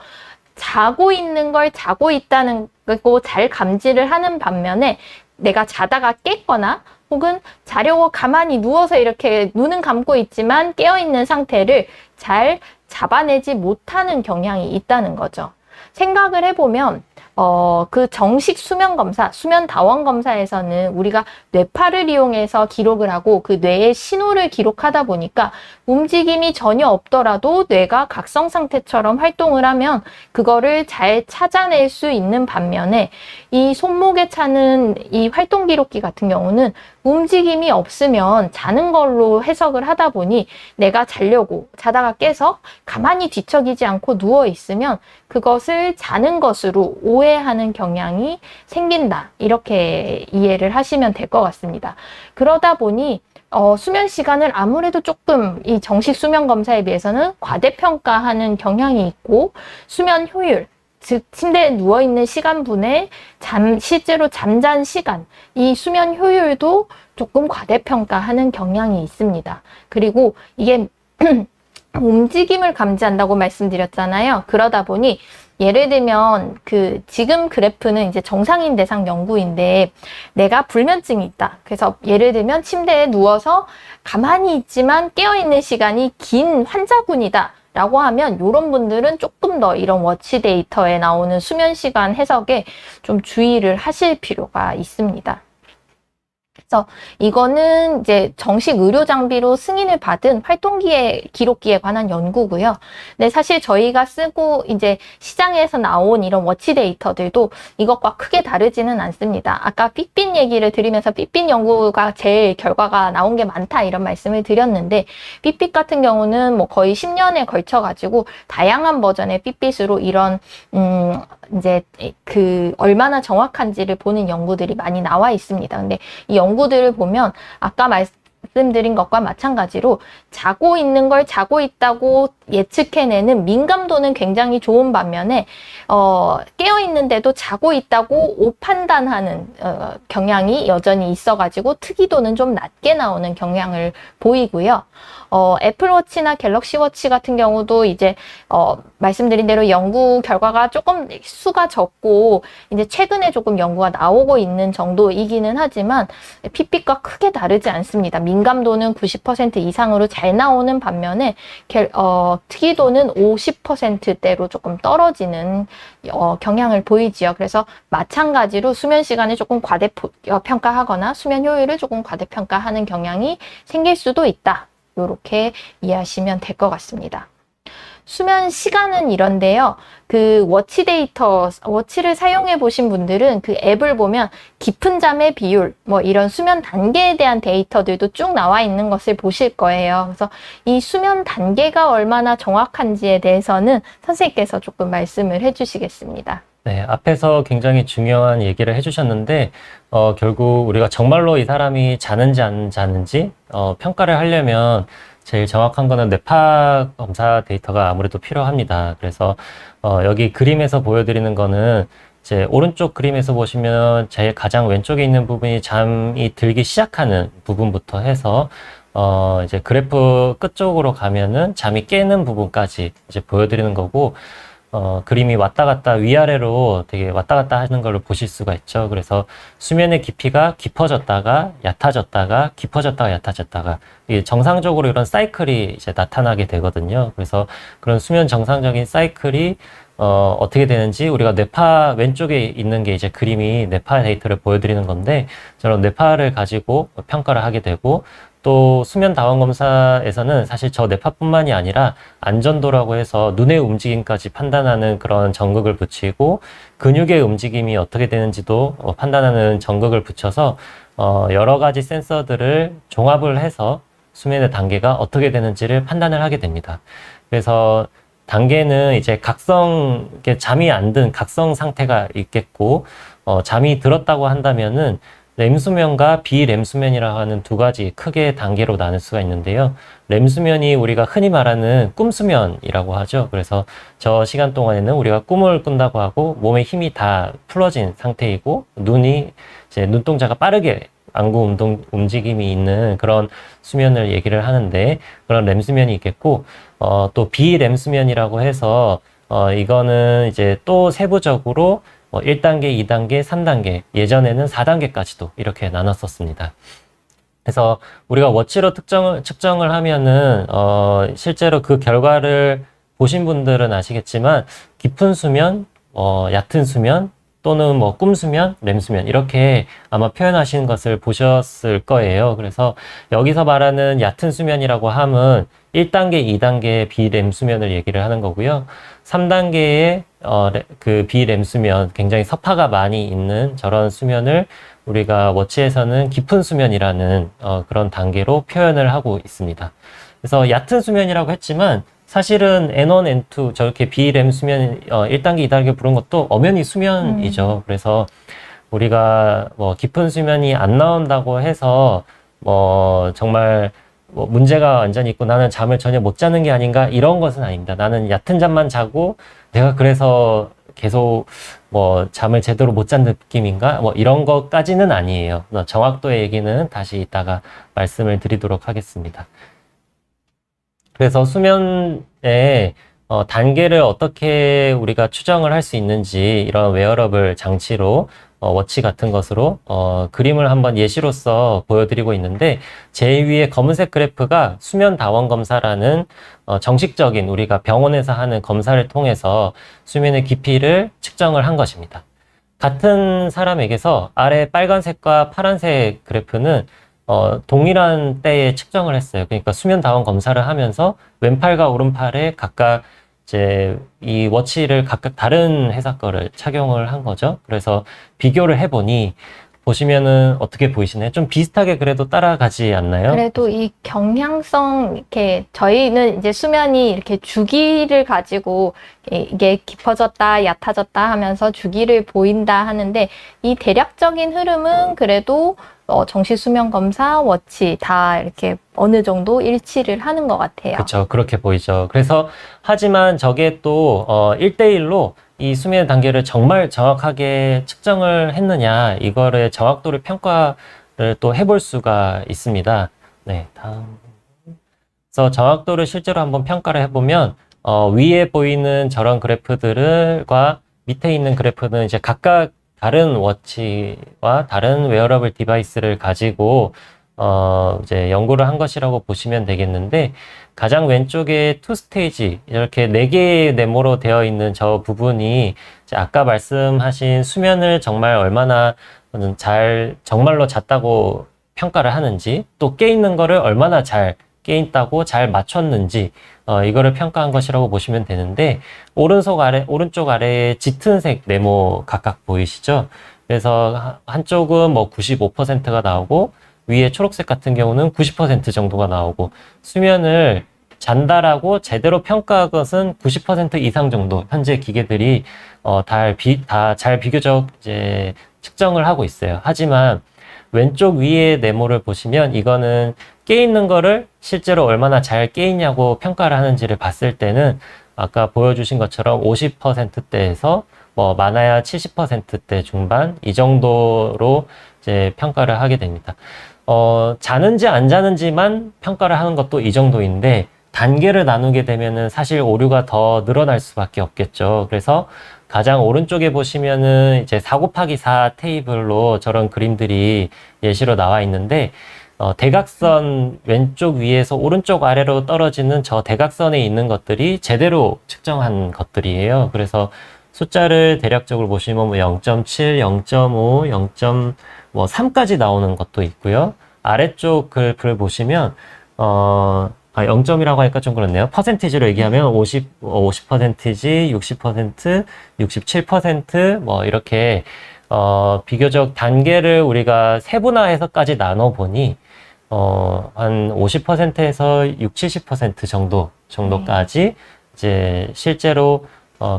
자고 있는 걸 자고 있다는 거 잘 감지를 하는 반면에, 내가 자다가 깼거나 혹은 자려고 가만히 누워서 이렇게 눈은 감고 있지만 깨어있는 상태를 잘 잡아내지 못하는 경향이 있다는 거죠. 생각을 해보면 그 정식 수면 검사, 수면 다원 검사에서는 우리가 뇌파를 이용해서 기록을 하고 그 뇌의 신호를 기록하다 보니까 움직임이 전혀 없더라도 뇌가 각성 상태처럼 활동을 하면 그거를 잘 찾아낼 수 있는 반면에 이 손목에 차는 이 활동 기록기 같은 경우는 움직임이 없으면 자는 걸로 해석을 하다 보니 내가 자려고 자다가 깨서 가만히 뒤척이지 않고 누워 있으면 그것을 자는 것으로 오해하는 경향이 생긴다. 이렇게 이해를 하시면 될 것 같습니다. 그러다 보니 수면 시간을 아무래도 조금 이 정식 수면 검사에 비해서는 과대평가하는 경향이 있고 수면 효율, 즉 침대에 누워있는 시간분의 실제로 잠잔 시간, 이 수면 효율도 조금 과대평가하는 경향이 있습니다. 그리고 이게 움직임을 감지한다고 말씀드렸잖아요. 그러다 보니 예를 들면 지금 그래프는 이제 정상인 대상 연구인데 내가 불면증이 있다. 그래서 예를 들면 침대에 누워서 가만히 있지만 깨어있는 시간이 긴 환자분이다. 라고 하면 이런 분들은 조금 더 이런 워치 데이터에 나오는 수면 시간 해석에 좀 주의를 하실 필요가 있습니다. 그래서 이거는 이제 정식 의료 장비로 승인을 받은 기록기에 관한 연구고요. 근데 사실 저희가 쓰고 이제 시장에서 나온 이런 워치 데이터들도 이것과 크게 다르지는 않습니다. 아까 삐삐 얘기를 드리면서 삐삐 연구가 제일 결과가 나온 게 많다 이런 말씀을 드렸는데 삐삐 같은 경우는 뭐 거의 10년에 걸쳐 가지고 다양한 버전의 삐삐으로 이런 이제 얼마나 정확한지를 보는 연구들이 많이 나와 있습니다. 근데 이 연구들을 보면 아까 말씀드린 것과 마찬가지로 자고 있는 걸 자고 있다고 예측해내는 민감도는 굉장히 좋은 반면에 깨어 있는데도 자고 있다고 판단하는 경향이 여전히 있어가지고 특이도는 좀 낮게 나오는 경향을 보이고요. 애플워치나 갤럭시워치 같은 경우도 이제 말씀드린 대로 연구 결과가 조금 수가 적고 이제 최근에 조금 연구가 나오고 있는 정도이기는 하지만 핏빛과 크게 다르지 않습니다. 민감도는 90% 이상으로 잘 나오는 반면에 특이도는 50%대로 조금 떨어지는 경향을 보이지요. 그래서 마찬가지로 수면 시간을 조금 과대평가하거나 수면 효율을 조금 과대평가하는 경향이 생길 수도 있다. 이렇게 이해하시면 될 것 같습니다. 수면 시간은 이런데요. 워치를 사용해 보신 분들은 그 앱을 보면 깊은 잠의 비율, 뭐 이런 수면 단계에 대한 데이터들도 쭉 나와 있는 것을 보실 거예요. 그래서 이 수면 단계가 얼마나 정확한지에 대해서는 선생님께서 조금 말씀을 해주시겠습니다. 네, 앞에서 굉장히 중요한 얘기를 해주셨는데, 결국 우리가 정말로 이 사람이 자는지 안 자는지, 평가를 하려면 제일 정확한 거는 뇌파 검사 데이터가 아무래도 필요합니다. 그래서, 여기 그림에서 보여드리는 거는 이제 오른쪽 그림에서 보시면 제일 가장 왼쪽에 있는 부분이 잠이 들기 시작하는 부분부터 해서, 이제 그래프 끝쪽으로 가면은 잠이 깨는 부분까지 이제 보여드리는 거고, 그림이 왔다 갔다 위아래로 되게 왔다 갔다 하는 걸로 보실 수가 있죠. 그래서 수면의 깊이가 깊어졌다가 얕아졌다가 깊어졌다가 얕아졌다가 이게 정상적으로 이런 사이클이 이제 나타나게 되거든요. 그래서 그런 수면 정상적인 사이클이 어떻게 되는지 우리가 뇌파 왼쪽에 있는 게 이제 그림이 뇌파 데이터를 보여드리는 건데 저런 뇌파를 가지고 평가를 하게 되고 또 수면 다원 검사에서는 사실 저 뇌파뿐만이 아니라 안전도라고 해서 눈의 움직임까지 판단하는 그런 전극을 붙이고 근육의 움직임이 어떻게 되는지도 판단하는 전극을 붙여서 여러 가지 센서들을 종합을 해서 수면의 단계가 어떻게 되는지를 판단을 하게 됩니다. 그래서 단계는 이제 잠이 안 든 각성 상태가 있겠고 잠이 들었다고 한다면은 렘수면과 비렘수면이라고 하는 두 가지 크게 단계로 나눌 수가 있는데요. 렘수면이 우리가 흔히 말하는 꿈수면이라고 하죠. 그래서 저 시간 동안에는 우리가 꿈을 꾼다고 하고 몸에 힘이 다 풀어진 상태이고 눈이 이제 눈동자가 빠르게 안구 움직임이 있는 그런 수면을 얘기를 하는데 그런 렘수면이 있겠고 또 비렘수면이라고 해서 이거는 이제 또 세부적으로 1단계, 2단계, 3단계, 예전에는 4단계까지도 이렇게 나눴었습니다. 그래서 우리가 워치로 측정을 하면은, 실제로 그 결과를 보신 분들은 아시겠지만 깊은 수면, 얕은 수면, 또는 뭐 꿈수면, 렘수면 이렇게 아마 표현하시는 것을 보셨을 거예요. 그래서 여기서 말하는 얕은 수면이라고 함은 1단계, 2단계 비렘수면을 얘기를 하는 거고요. 3단계의 그 비렘수면, 굉장히 섭하가 많이 있는 저런 수면을 우리가 워치에서는 깊은 수면이라는 그런 단계로 표현을 하고 있습니다. 그래서 얕은 수면이라고 했지만 사실은 N1, N2 저렇게 비렘 수면 1단계, 2단계 부른 것도 엄연히 수면이죠. 그래서 우리가 뭐 깊은 수면이 안 나온다고 해서 뭐 정말 뭐 문제가 완전히 있고 나는 잠을 전혀 못 자는 게 아닌가 이런 것은 아닙니다. 나는 얕은 잠만 자고 내가 그래서 계속 뭐 잠을 제대로 못 잔 느낌인가 뭐 이런 것까지는 아니에요. 정확도의 얘기는 다시 이따가 말씀을 드리도록 하겠습니다. 그래서 수면의 단계를 어떻게 우리가 추정을 할 수 있는지 이런 웨어러블 장치로 워치 같은 것으로 그림을 한번 예시로서 보여드리고 있는데 제일 위에 검은색 그래프가 수면 다원 검사라는 정식적인 우리가 병원에서 하는 검사를 통해서 수면의 깊이를 측정을 한 것입니다. 같은 사람에게서 아래 빨간색과 파란색 그래프는 동일한 때에 측정을 했어요. 그러니까 수면 다원 검사를 하면서 왼팔과 오른팔에 각각 이제 이 워치를 각각 다른 회사 거를 착용을 한 거죠. 그래서 비교를 해보니 보시면은 어떻게 보이시나요? 좀 비슷하게 그래도 따라가지 않나요? 그래도 이 경향성, 이렇게, 저희는 이제 수면이 이렇게 주기를 가지고 이게 깊어졌다, 얕아졌다 하면서 주기를 보인다 하는데, 이 대략적인 흐름은 그래도 정시 수면 검사, 워치 다 이렇게 어느 정도 일치를 하는 것 같아요. 그렇죠. 그렇게 보이죠. 그래서 하지만 저게 또 1대1로 이 수면 단계를 정말 정확하게 측정을 했느냐 이거를 정확도를 평가를 또 해볼 수가 있습니다. 네, 다음. 그래서 정확도를 실제로 한번 평가를 해보면 위에 보이는 저런 그래프들과 밑에 있는 그래프는 이제 각각 다른 워치와 다른 웨어러블 디바이스를 가지고 이제 연구를 한 것이라고 보시면 되겠는데 가장 왼쪽에 투 스테이지 이렇게 4개의 네모로 되어 있는 저 부분이 이제 아까 말씀하신 수면을 정말 얼마나 정말로 잤다고 평가를 하는지 또 깨 있는 거를 얼마나 잘 깨 있다고 잘 맞췄는지 이거를 평가한 것이라고 보시면 되는데 오른쪽 아래에 짙은색 네모 각각 보이시죠? 그래서 한쪽은 뭐 95%가 나오고 위에 초록색 같은 경우는 90% 정도가 나오고 수면을 잔다라고 제대로 평가한 것은 90% 이상 정도 현재 기계들이 다 잘 비교적 이제 측정을 하고 있어요. 하지만 왼쪽 위에 네모를 보시면 이거는 깨 있는 거를 실제로 얼마나 잘 깨 있냐고 평가를 하는지를 봤을 때는 아까 보여주신 것처럼 50%대에서 뭐 많아야 70%대 중반 이 정도로 이제 평가를 하게 됩니다. 자는지 안 자는지만 평가를 하는 것도 이 정도인데 단계를 나누게 되면은 사실 오류가 더 늘어날 수밖에 없겠죠. 그래서 가장 오른쪽에 보시면은 이제 4 곱하기 4 테이블로 저런 그림들이 예시로 나와 있는데 대각선 왼쪽 위에서 오른쪽 아래로 떨어지는 저 대각선에 있는 것들이 제대로 측정한 것들이에요. 그래서 숫자를 대략적으로 보시면 뭐 0.7, 0.5, 0.3까지 나오는 것도 있고요. 아래쪽 그래프를 보시면 0점이라고 하니까 좀 그렇네요. 퍼센티지로 얘기하면 50%, 60%, 67%뭐 이렇게 비교적 단계를 우리가 세분화해서까지 나눠보니 한 50%에서 60, 70% 정도까지 이제 실제로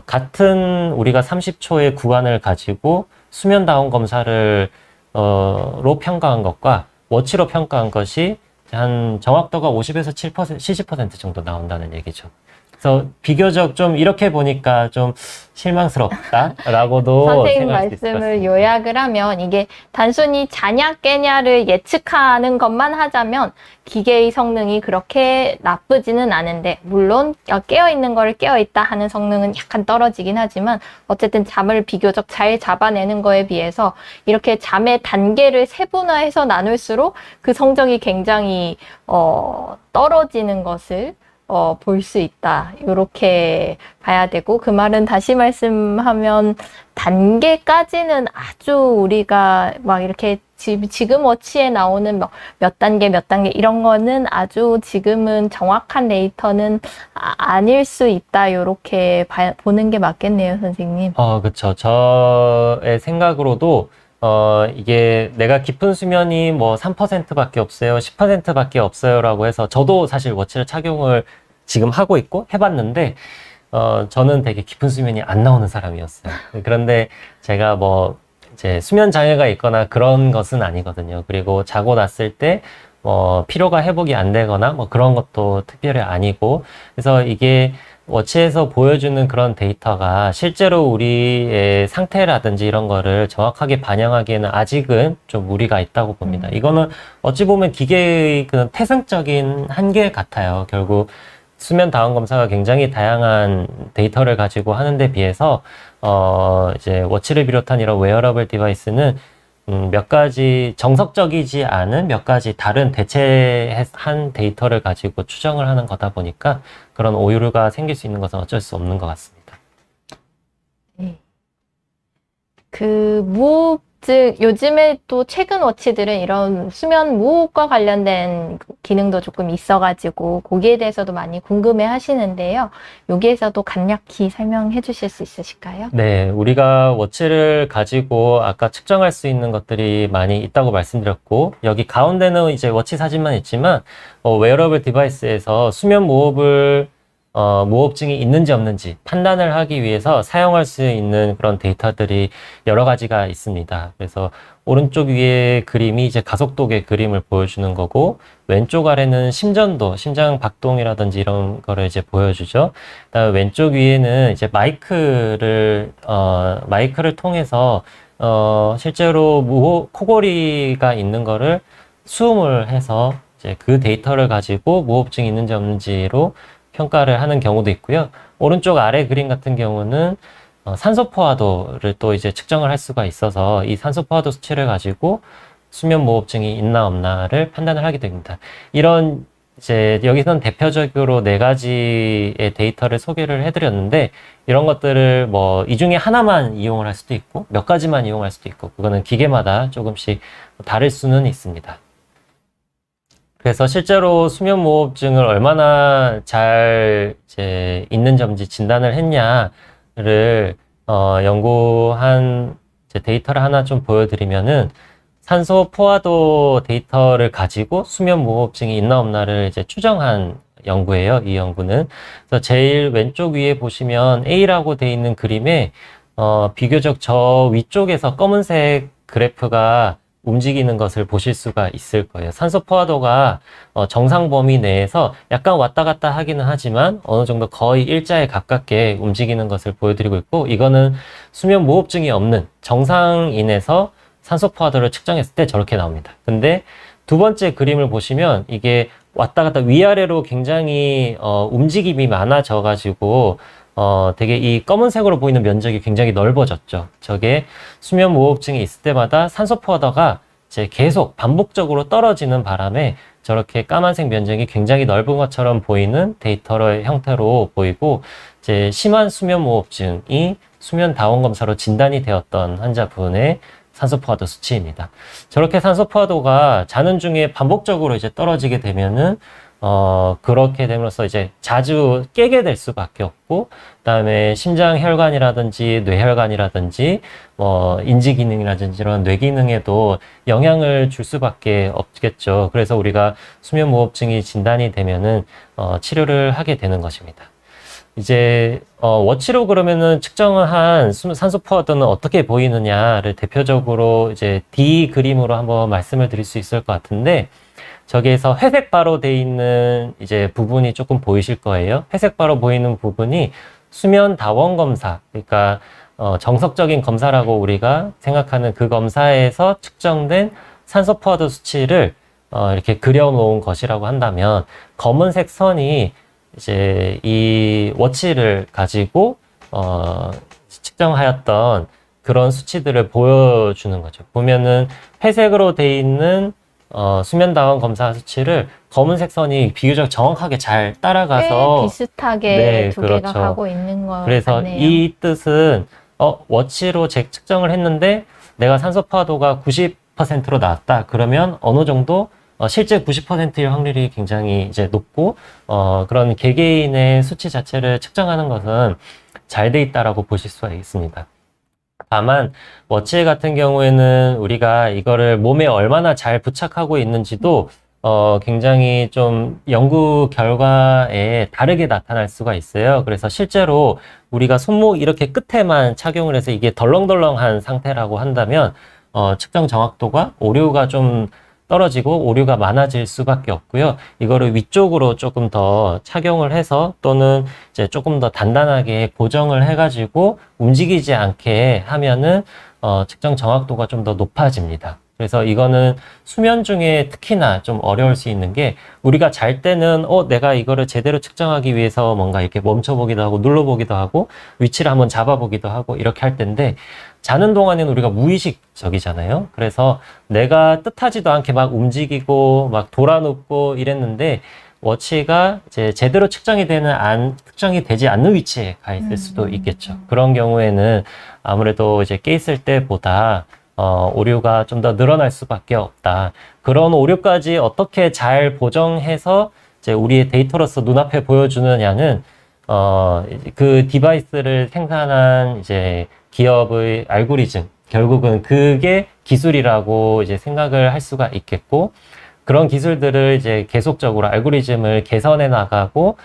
같은 우리가 30초의 구간을 가지고 수면 다운 검사를 로 평가한 것과 워치로 평가한 것이 한 정확도가 50에서 7%, 70% 정도 나온다는 얘기죠. 그래서 비교적 좀 이렇게 보니까 좀 실망스럽다라고도 선생님 생각할 수 있을 것 말씀을 같습니다. 요약을 하면 이게 단순히 자냐 깨냐를 예측하는 것만 하자면 기계의 성능이 그렇게 나쁘지는 않은데 물론 깨어있는 거를 깨어있다 하는 성능은 약간 떨어지긴 하지만 어쨌든 잠을 비교적 잘 잡아내는 거에 비해서 이렇게 잠의 단계를 세분화해서 나눌수록 그 성적이 굉장히 떨어지는 것을 볼 수 있다. 이렇게 봐야 되고, 그 말은 다시 말씀하면 단계까지는 아주 우리가 막 이렇게 지금 워치에 나오는 몇 단계, 몇 단계 이런 거는 아주 지금은 정확한 데이터는 아닐 수 있다. 이렇게 보는 게 맞겠네요, 선생님. 그쵸. 저의 생각으로도, 이게 내가 깊은 수면이 뭐 3%밖에 없어요, 10%밖에 없어요라고 해서 저도 사실 워치를 착용을 지금 하고 있고 해봤는데, 저는 되게 깊은 수면이 안 나오는 사람이었어요. 그런데 제가 뭐, 이제 수면 장애가 있거나 그런 것은 아니거든요. 그리고 자고 났을 때, 피로가 회복이 안 되거나 뭐 그런 것도 특별히 아니고, 그래서 이게 워치에서 보여주는 그런 데이터가 실제로 우리의 상태라든지 이런 거를 정확하게 반영하기에는 아직은 좀 무리가 있다고 봅니다. 이거는 어찌 보면 기계의 그 태생적인 한계 같아요. 결국 수면 다원 검사가 굉장히 다양한 데이터를 가지고 하는데 비해서 이제 워치를 비롯한 이런 웨어러블 디바이스는 몇 가지 정석적이지 않은 몇 가지 다른 대체한 데이터를 가지고 추정을 하는 거다 보니까 그런 오류가 생길 수 있는 것은 어쩔 수 없는 것 같습니다. 네. 그 무호흡증, 요즘에 또 최근 워치들은 이런 수면 무호흡과 관련된 기능도 조금 있어가지고 거기에 대해서도 많이 궁금해 하시는데요. 여기에서도 간략히 설명해 주실 수 있으실까요? 네, 우리가 워치를 가지고 아까 측정할 수 있는 것들이 많이 있다고 말씀드렸고, 여기 가운데는 이제 워치 사진만 있지만, 웨어러블 디바이스에서 수면 무호흡증이 있는지 없는지 판단을 하기 위해서 사용할 수 있는 그런 데이터들이 여러 가지가 있습니다. 그래서 오른쪽 위에 그림이 이제 가속도계 그림을 보여주는 거고, 왼쪽 아래는 심전도, 심장 박동이라든지 이런 거를 이제 보여주죠. 그다음에 왼쪽 위에는 이제 마이크를 통해서, 실제로 코골이가 있는 거를 수음을 해서 이제 그 데이터를 가지고 무호흡증이 있는지 없는지로 평가를 하는 경우도 있고요. 오른쪽 아래 그림 같은 경우는 산소 포화도를 또 이제 측정을 할 수가 있어서 이 산소 포화도 수치를 가지고 수면 무호흡증이 있나 없나를 판단을 하게 됩니다. 이런 이제 여기서는 대표적으로 4가지의 데이터를 소개를 해드렸는데, 이런 것들을 뭐 이 중에 하나만 이용을 할 수도 있고 몇 가지만 이용할 수도 있고, 그거는 기계마다 조금씩 다를 수는 있습니다. 그래서 실제로 수면 무호흡증을 얼마나 잘 이제 있는지 없는지 진단을 했냐를 연구한 이제 데이터를 하나 좀 보여드리면은, 산소 포화도 데이터를 가지고 수면 무호흡증이 있나 없나를 이제 추정한 연구예요. 이 연구는. 그래서 제일 왼쪽 위에 보시면 A라고 돼 있는 그림에 비교적 저 위쪽에서 검은색 그래프가 움직이는 것을 보실 수가 있을 거예요. 산소 포화도가 정상 범위 내에서 약간 왔다 갔다 하기는 하지만 어느 정도 거의 일자에 가깝게 움직이는 것을 보여드리고 있고, 이거는 수면 무호흡증이 없는 정상인에서 산소 포화도를 측정했을 때 저렇게 나옵니다. 근데 두 번째 그림을 보시면 이게 왔다 갔다 위아래로 굉장히 움직임이 많아져 가지고 되게 이 검은색으로 보이는 면적이 굉장히 넓어졌죠. 저게 수면 무호흡증이 있을 때마다 산소 포화도가 이제 계속 반복적으로 떨어지는 바람에 저렇게 까만색 면적이 굉장히 넓은 것처럼 보이는 데이터의 형태로 보이고, 이제 심한 수면 무호흡증이 수면 다원 검사로 진단이 되었던 환자분의 산소 포화도 수치입니다. 저렇게 산소 포화도가 자는 중에 반복적으로 이제 떨어지게 되면은 그렇게 됨으로써 이제 자주 깨게 될 수밖에 없고, 그다음에 심장 혈관이라든지 뇌혈관이라든지 인지 기능이라든지 이런 뇌 기능에도 영향을 줄 수밖에 없겠죠. 그래서 우리가 수면 무호흡증이 진단이 되면은 치료를 하게 되는 것입니다. 이제 워치로 그러면은 측정을 한 산소 포화도는 어떻게 보이느냐를 대표적으로 이제 D 그림으로 한번 말씀을 드릴 수 있을 것 같은데, 저기에서 회색 바로 돼 있는 이제 부분이 조금 보이실 거예요. 회색 바로 보이는 부분이 수면 다원 검사, 그러니까 정석적인 검사라고 우리가 생각하는 그 검사에서 측정된 산소 포화도 수치를 이렇게 그려놓은 것이라고 한다면, 검은색 선이 이제 이 워치를 가지고 측정하였던 그런 수치들을 보여주는 거죠. 보면은 회색으로 돼 있는 수면 다원 검사 수치를 검은색 선이 비교적 정확하게 잘 꽤 따라가서 비슷하게 네, 두 개가 그렇죠. 가고 있는 것 그래서 같네요. 이 뜻은 워치로 측정을 했는데 내가 산소 포화도가 90%로 나왔다. 그러면 어느 정도 실제 90%일 확률이 굉장히 이제 높고 그런 개개인의 수치 자체를 측정하는 것은 잘 돼 있다라고 보실 수가 있습니다. 다만 워치 같은 경우에는 우리가 이거를 몸에 얼마나 잘 부착하고 있는지도 굉장히 좀 연구 결과에 다르게 나타날 수가 있어요. 그래서 실제로 우리가 손목 이렇게 끝에만 착용을 해서 이게 덜렁덜렁한 상태라고 한다면 측정 정확도가 오류가 좀 떨어지고 오류가 많아질 수밖에 없고요. 이거를 위쪽으로 조금 더 착용을 해서 또는 이제 조금 더 단단하게 고정을 해가지고 움직이지 않게 하면은 측정 정확도가 좀 더 높아집니다. 그래서 이거는 수면 중에 특히나 좀 어려울 수 있는 게 우리가 잘 때는 내가 이거를 제대로 측정하기 위해서 뭔가 이렇게 멈춰보기도 하고 눌러보기도 하고 위치를 한번 잡아보기도 하고 이렇게 할 텐데 자는 동안에는 우리가 무의식적이잖아요. 그래서 내가 뜻하지도 않게 막 움직이고 막 돌아눕고 이랬는데 워치가 이제 제대로 측정이 되지 않는 위치에 가 있을 수도 있겠죠. 그런 경우에는 아무래도 이제 깨 있을 때보다 오류가 좀 더 늘어날 수밖에 없다. 그런 오류까지 어떻게 잘 보정해서 이제 우리의 데이터로서 눈앞에 보여주느냐는 그 디바이스를 생산한 이제 기업의 알고리즘, 결국은 그게 기술이라고 이제 생각을 할 수가 있겠고, 그런 기술들을 이제 계속적으로 알고리즘을 개선해 나가고,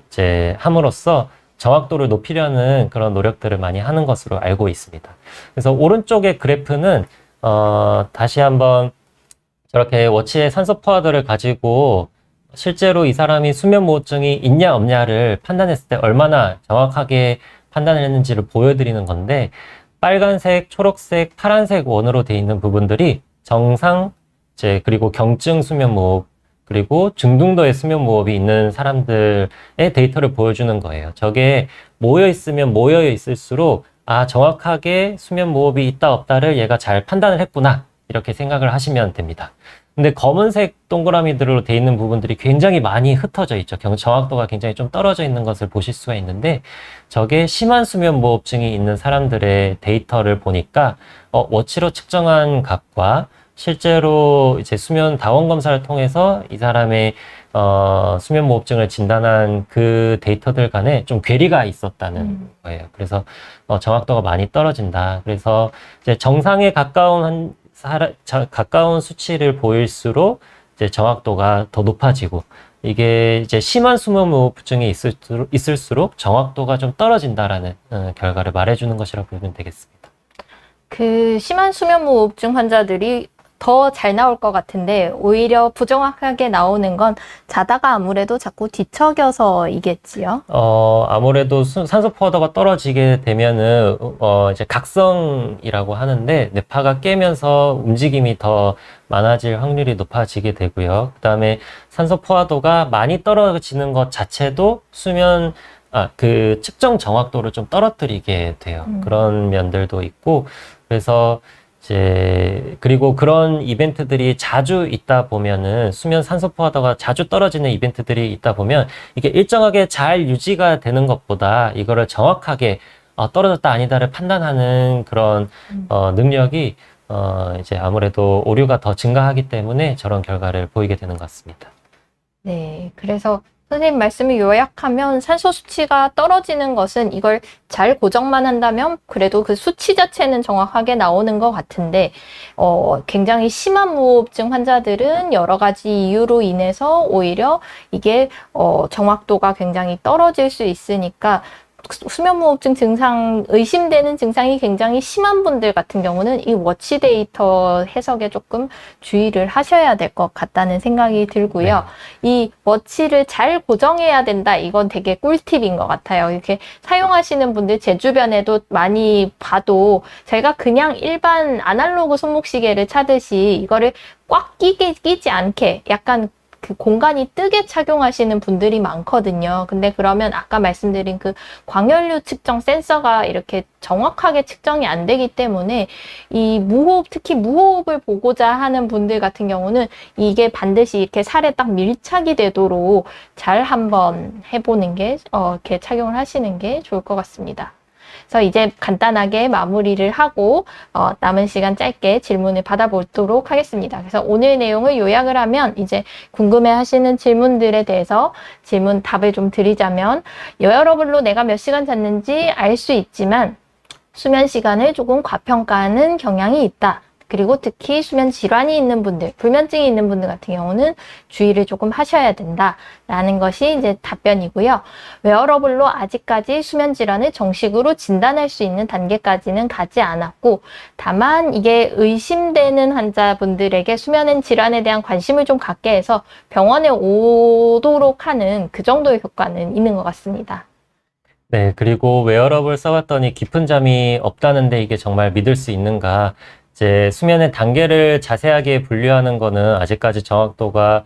이제 함으로써 정확도를 높이려는 그런 노력들을 많이 하는 것으로 알고 있습니다. 그래서 오른쪽의 그래프는, 다시 한번 저렇게 워치의 산소 포화도를 가지고 실제로 이 사람이 수면무호증이 있냐 없냐를 판단했을 때 얼마나 정확하게 판단을 했는지를 보여드리는 건데, 빨간색, 초록색, 파란색 원으로 되어 있는 부분들이 정상, 그리고 경증 수면무호흡, 그리고 중등도의 수면무호흡이 있는 사람들의 데이터를 보여주는 거예요. 저게 모여있으면 모여있을수록 정확하게 수면무호흡이 있다 없다를 얘가 잘 판단을 했구나, 이렇게 생각을 하시면 됩니다. 근데 검은색 동그라미들로 되어 있는 부분들이 굉장히 많이 흩어져 있죠. 정확도가 굉장히 좀 떨어져 있는 것을 보실 수가 있는데, 저게 심한 수면무호흡증이 있는 사람들의 데이터를 보니까 워치로 측정한 값과 실제로 이제 수면 다원 검사를 통해서 이 사람의 수면무호흡증을 진단한 그 데이터들 간에 좀 괴리가 있었다는 거예요. 그래서 정확도가 많이 떨어진다. 그래서 이제 정상에 가까운 가까운 수치를 보일수록 이제 정확도가 더 높아지고, 이게 이제 심한 수면무호흡증이 있을수록 정확도가 좀 떨어진다라는 결과를 말해주는 것이라고 보면 되겠습니다. 그 심한 수면무호흡증 환자들이 더 잘 나올 것 같은데 오히려 부정확하게 나오는 건 자다가 아무래도 자꾸 뒤척여서이겠지요? 아무래도 산소 포화도가 떨어지게 되면은 이제 각성이라고 하는데 뇌파가 깨면서 움직임이 더 많아질 확률이 높아지게 되고요. 그다음에 산소 포화도가 많이 떨어지는 것 자체도 그 측정 정확도를 좀 떨어뜨리게 돼요. 그런 면들도 있고, 그래서 그리고 그런 이벤트들이 자주 있다 보면은, 수면 산소 포화도가 자주 떨어지는 이벤트들이 있다 보면, 이게 일정하게 잘 유지가 되는 것보다 이거를 정확하게 떨어졌다 아니다를 판단하는 그런 능력이 이제 아무래도 오류가 더 증가하기 때문에 저런 결과를 보이게 되는 것 같습니다. 네, 그래서 선생님 말씀을 요약하면 산소 수치가 떨어지는 것은 이걸 잘 고정만 한다면 그래도 그 수치 자체는 정확하게 나오는 것 같은데, 굉장히 심한 무호흡증 환자들은 여러 가지 이유로 인해서 오히려 이게 정확도가 굉장히 떨어질 수 있으니까 수면무호흡증 증상, 의심되는 증상이 굉장히 심한 분들 같은 경우는 이 워치 데이터 해석에 조금 주의를 하셔야 될 것 같다는 생각이 들고요. 네. 이 워치를 잘 고정해야 된다. 이건 되게 꿀팁인 것 같아요. 이렇게 사용하시는 분들 제 주변에도 많이 봐도 제가 그냥 일반 아날로그 손목시계를 차듯이 이거를 꽉 끼지 않게 약간 그 공간이 뜨게 착용하시는 분들이 많거든요. 근데 그러면 아까 말씀드린 그 광혈류 측정 센서가 이렇게 정확하게 측정이 안 되기 때문에 이 무호흡, 특히 무호흡을 보고자 하는 분들 같은 경우는 이게 반드시 이렇게 살에 딱 밀착이 되도록 잘 한번 해보는 게, 이렇게 착용을 하시는 게 좋을 것 같습니다. 그래서 이제 간단하게 마무리를 하고 남은 시간 짧게 질문을 받아보도록 하겠습니다. 그래서 오늘 내용을 요약을 하면 이제 궁금해하시는 질문들에 대해서 답을 좀 드리자면 웨어러블로 내가 몇 시간 잤는지 알 수 있지만 수면 시간을 조금 과평가하는 경향이 있다. 그리고 특히 수면 질환이 있는 분들, 불면증이 있는 분들 같은 경우는 주의를 조금 하셔야 된다라는 것이 이제 답변이고요. 웨어러블로 아직까지 수면 질환을 정식으로 진단할 수 있는 단계까지는 가지 않았고, 다만 이게 의심되는 환자분들에게 수면 질환에 대한 관심을 좀 갖게 해서 병원에 오도록 하는 그 정도의 효과는 있는 것 같습니다. 네, 그리고 웨어러블 써봤더니 깊은 잠이 없다는데 이게 정말 믿을 수 있는가? 이제 수면의 단계를 자세하게 분류하는 거는 아직까지 정확도가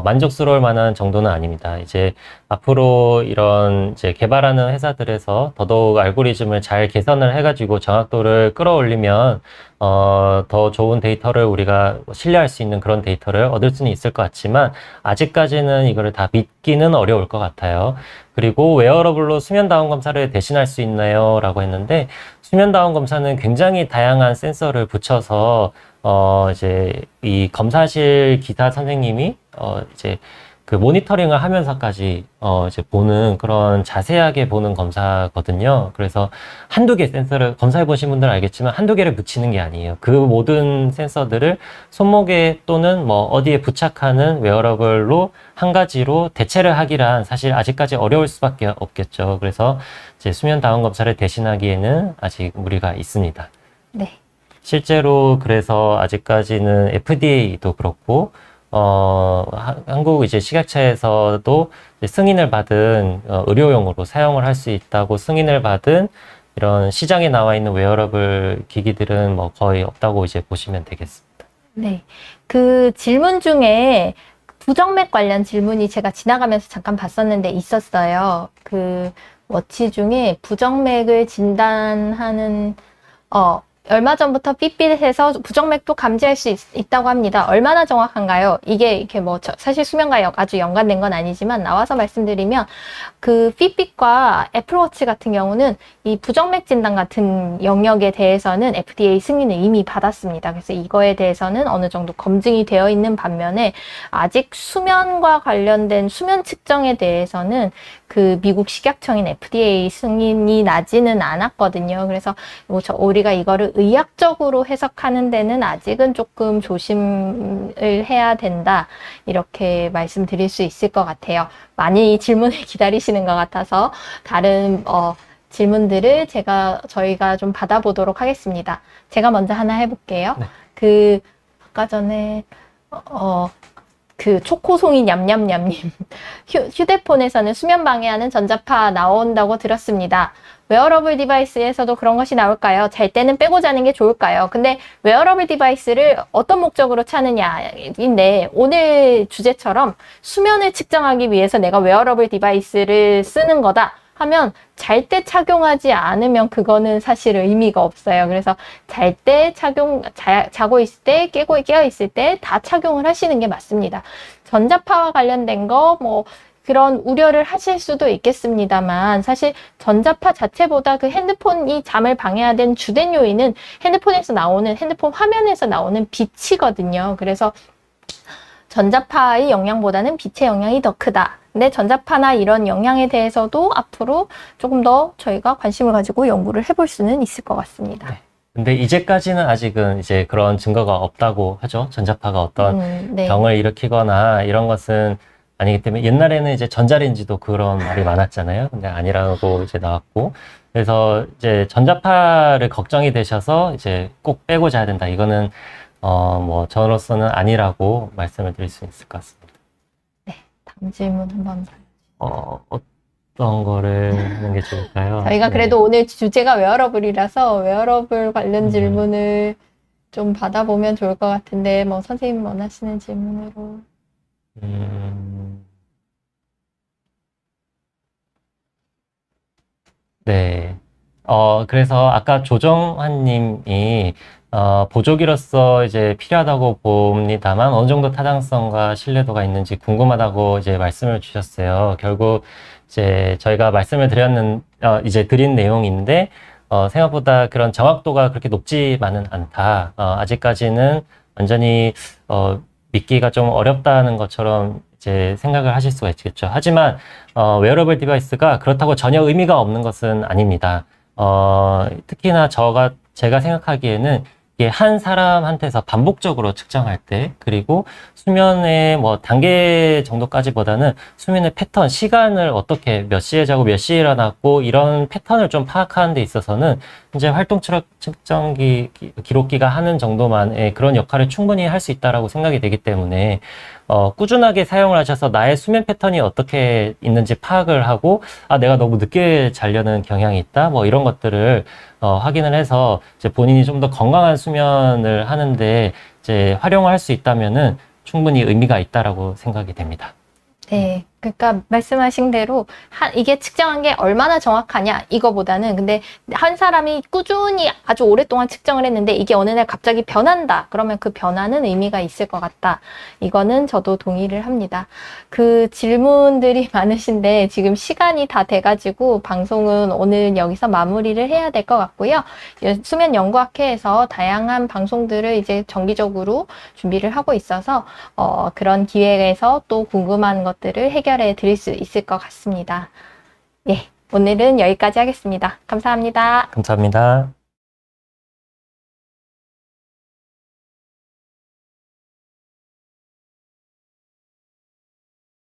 만족스러울 만한 정도는 아닙니다. 이제 앞으로 이런 이제 개발하는 회사들에서 더더욱 알고리즘을 잘 개선을 해가지고 정확도를 끌어올리면 더 좋은 데이터를 우리가 신뢰할 수 있는 그런 데이터를 얻을 수는 있을 것 같지만 아직까지는 이거를 다 믿기는 어려울 것 같아요. 그리고 웨어러블로 수면다운 검사를 대신할 수 있나요? 라고 했는데 수면다운 검사는 굉장히 다양한 센서를 붙여서 이제 이 검사실 기사 선생님이 이제 그 모니터링을 하면서까지 이제 보는 그런 자세하게 보는 검사거든요. 그래서 한두 개 센서를 검사해 보신 분들은 알겠지만 한두 개를 붙이는 게 아니에요. 그 모든 센서들을 손목에 또는 뭐 어디에 부착하는 웨어러블로 한 가지로 대체를 하기란 사실 아직까지 어려울 수밖에 없겠죠. 그래서 이제 수면 다운 검사를 대신하기에는 아직 무리가 있습니다. 네. 실제로 그래서 아직까지는 FDA도 그렇고 한국 이제 식약처에서도 승인을 받은 의료용으로 사용을 할 수 있다고 승인을 받은 이런 시장에 나와 있는 웨어러블 기기들은 뭐 거의 없다고 이제 보시면 되겠습니다. 네. 그 질문 중에 부정맥 관련 질문이 제가 지나가면서 잠깐 봤었는데 있었어요. 그 워치 중에 부정맥을 진단하는 얼마 전부터 삐삐해서 부정맥도 감지할 수 있다고 합니다. 얼마나 정확한가요? 이게 이렇게 뭐 사실 수면과 아주 연관된 건 아니지만 나와서 말씀드리면 그 삐삐과 애플워치 같은 경우는 이 부정맥 진단 같은 영역에 대해서는 FDA 승인을 이미 받았습니다. 그래서 이거에 대해서는 어느 정도 검증이 되어 있는 반면에 아직 수면과 관련된 수면 측정에 대해서는 그 미국 식약청인 FDA 승인이 나지는 않았거든요. 그래서 우리가 이거를 의학적으로 해석하는 데는 아직은 조금 조심을 해야 된다. 이렇게 말씀드릴 수 있을 것 같아요. 많이 질문을 기다리시는 것 같아서 다른 질문들을 저희가 좀 받아보도록 하겠습니다. 제가 먼저 하나 해볼게요. 네. 아까 전에 그 초코송이 냠냠냠님 휴대폰에서는 수면 방해하는 전자파 나온다고 들었습니다. 웨어러블 디바이스에서도 그런 것이 나올까요? 잘 때는 빼고 자는 게 좋을까요? 근데 웨어러블 디바이스를 어떤 목적으로 차느냐인데 오늘 주제처럼 수면을 측정하기 위해서 내가 웨어러블 디바이스를 쓰는 거다 하면 잘 때 착용하지 않으면 그거는 사실 의미가 없어요. 그래서 잘 때 자고 있을 때, 깨어 있을 때 다 착용을 하시는 게 맞습니다. 전자파와 관련된 거, 그런 우려를 하실 수도 있겠습니다만 사실 전자파 자체보다 그 핸드폰이 잠을 방해하는 주된 요인은 핸드폰 화면에서 나오는 빛이거든요. 그래서 전자파의 영향보다는 빛의 영향이 더 크다. 근데 전자파나 이런 영향에 대해서도 앞으로 조금 더 저희가 관심을 가지고 연구를 해볼 수는 있을 것 같습니다. 네. 근데 이제까지는 아직은 이제 그런 증거가 없다고 하죠. 전자파가 어떤 네. 병을 일으키거나 이런 것은 아니기 때문에 옛날에는 이제 전자레인지도 그런 말이 많았잖아요. 근데 아니라고 이제 나왔고. 그래서 이제 전자파를 걱정이 되셔서 이제 꼭 빼고 자야 된다. 이거는 저로서는 아니라고 말씀을 드릴 수 있을 것 같습니다. 네, 다음 질문 한번. 어떤 거를 하는 게 좋을까요? 저희가 그래도 오늘 주제가 웨어러블이라서 웨어러블 관련 질문을 좀 받아보면 좋을 것 같은데, 선생님 원하시는 질문으로. 음, 네. 그래서 아까 조정환 님이, 보조기로서 이제 필요하다고 봅니다만 어느 정도 타당성과 신뢰도가 있는지 궁금하다고 이제 말씀을 주셨어요. 결국 이제 저희가 말씀을 이제 드린 내용인데, 생각보다 그런 정확도가 그렇게 높지만은 않다. 아직까지는 완전히, 믿기가 좀 어렵다는 것처럼 이제 생각을 하실 수가 있겠죠. 하지만, 웨어러블 디바이스가 그렇다고 전혀 의미가 없는 것은 아닙니다. 특히나 제가 생각하기에는 이게 한 사람한테서 반복적으로 측정할 때, 그리고 수면의 뭐 단계 정도까지보다는 수면의 패턴, 시간을 어떻게 몇 시에 자고 몇 시에 일어났고 이런 패턴을 좀 파악하는 데 있어서는 이제 활동 측정기 기록기가 하는 정도만의 그런 역할을 충분히 할 수 있다라고 생각이 되기 때문에 꾸준하게 사용을 하셔서 나의 수면 패턴이 어떻게 있는지 파악을 하고, 내가 너무 늦게 자려는 경향이 있다, 뭐 이런 것들을 확인을 해서 이제 본인이 좀 더 건강한 수면을 하는데 이제 활용을 할 수 있다면은 충분히 의미가 있다라고 생각이 됩니다. 네. 그러니까 말씀하신 대로 이게 측정한 게 얼마나 정확하냐 이거보다는, 근데 한 사람이 꾸준히 아주 오랫동안 측정을 했는데 이게 어느 날 갑자기 변한다 그러면 그 변화는 의미가 있을 것 같다, 이거는 저도 동의를 합니다. 그 질문들이 많으신데 지금 시간이 다 돼가지고 방송은 오늘 여기서 마무리를 해야 될 것 같고요. 수면연구학회에서 다양한 방송들을 이제 정기적으로 준비를 하고 있어서 그런 기회에서 또 궁금한 것들을 해결해 드릴 수 있을 것 같습니다. 예, 오늘은 여기까지 하겠습니다. 감사합니다. 감사합니다.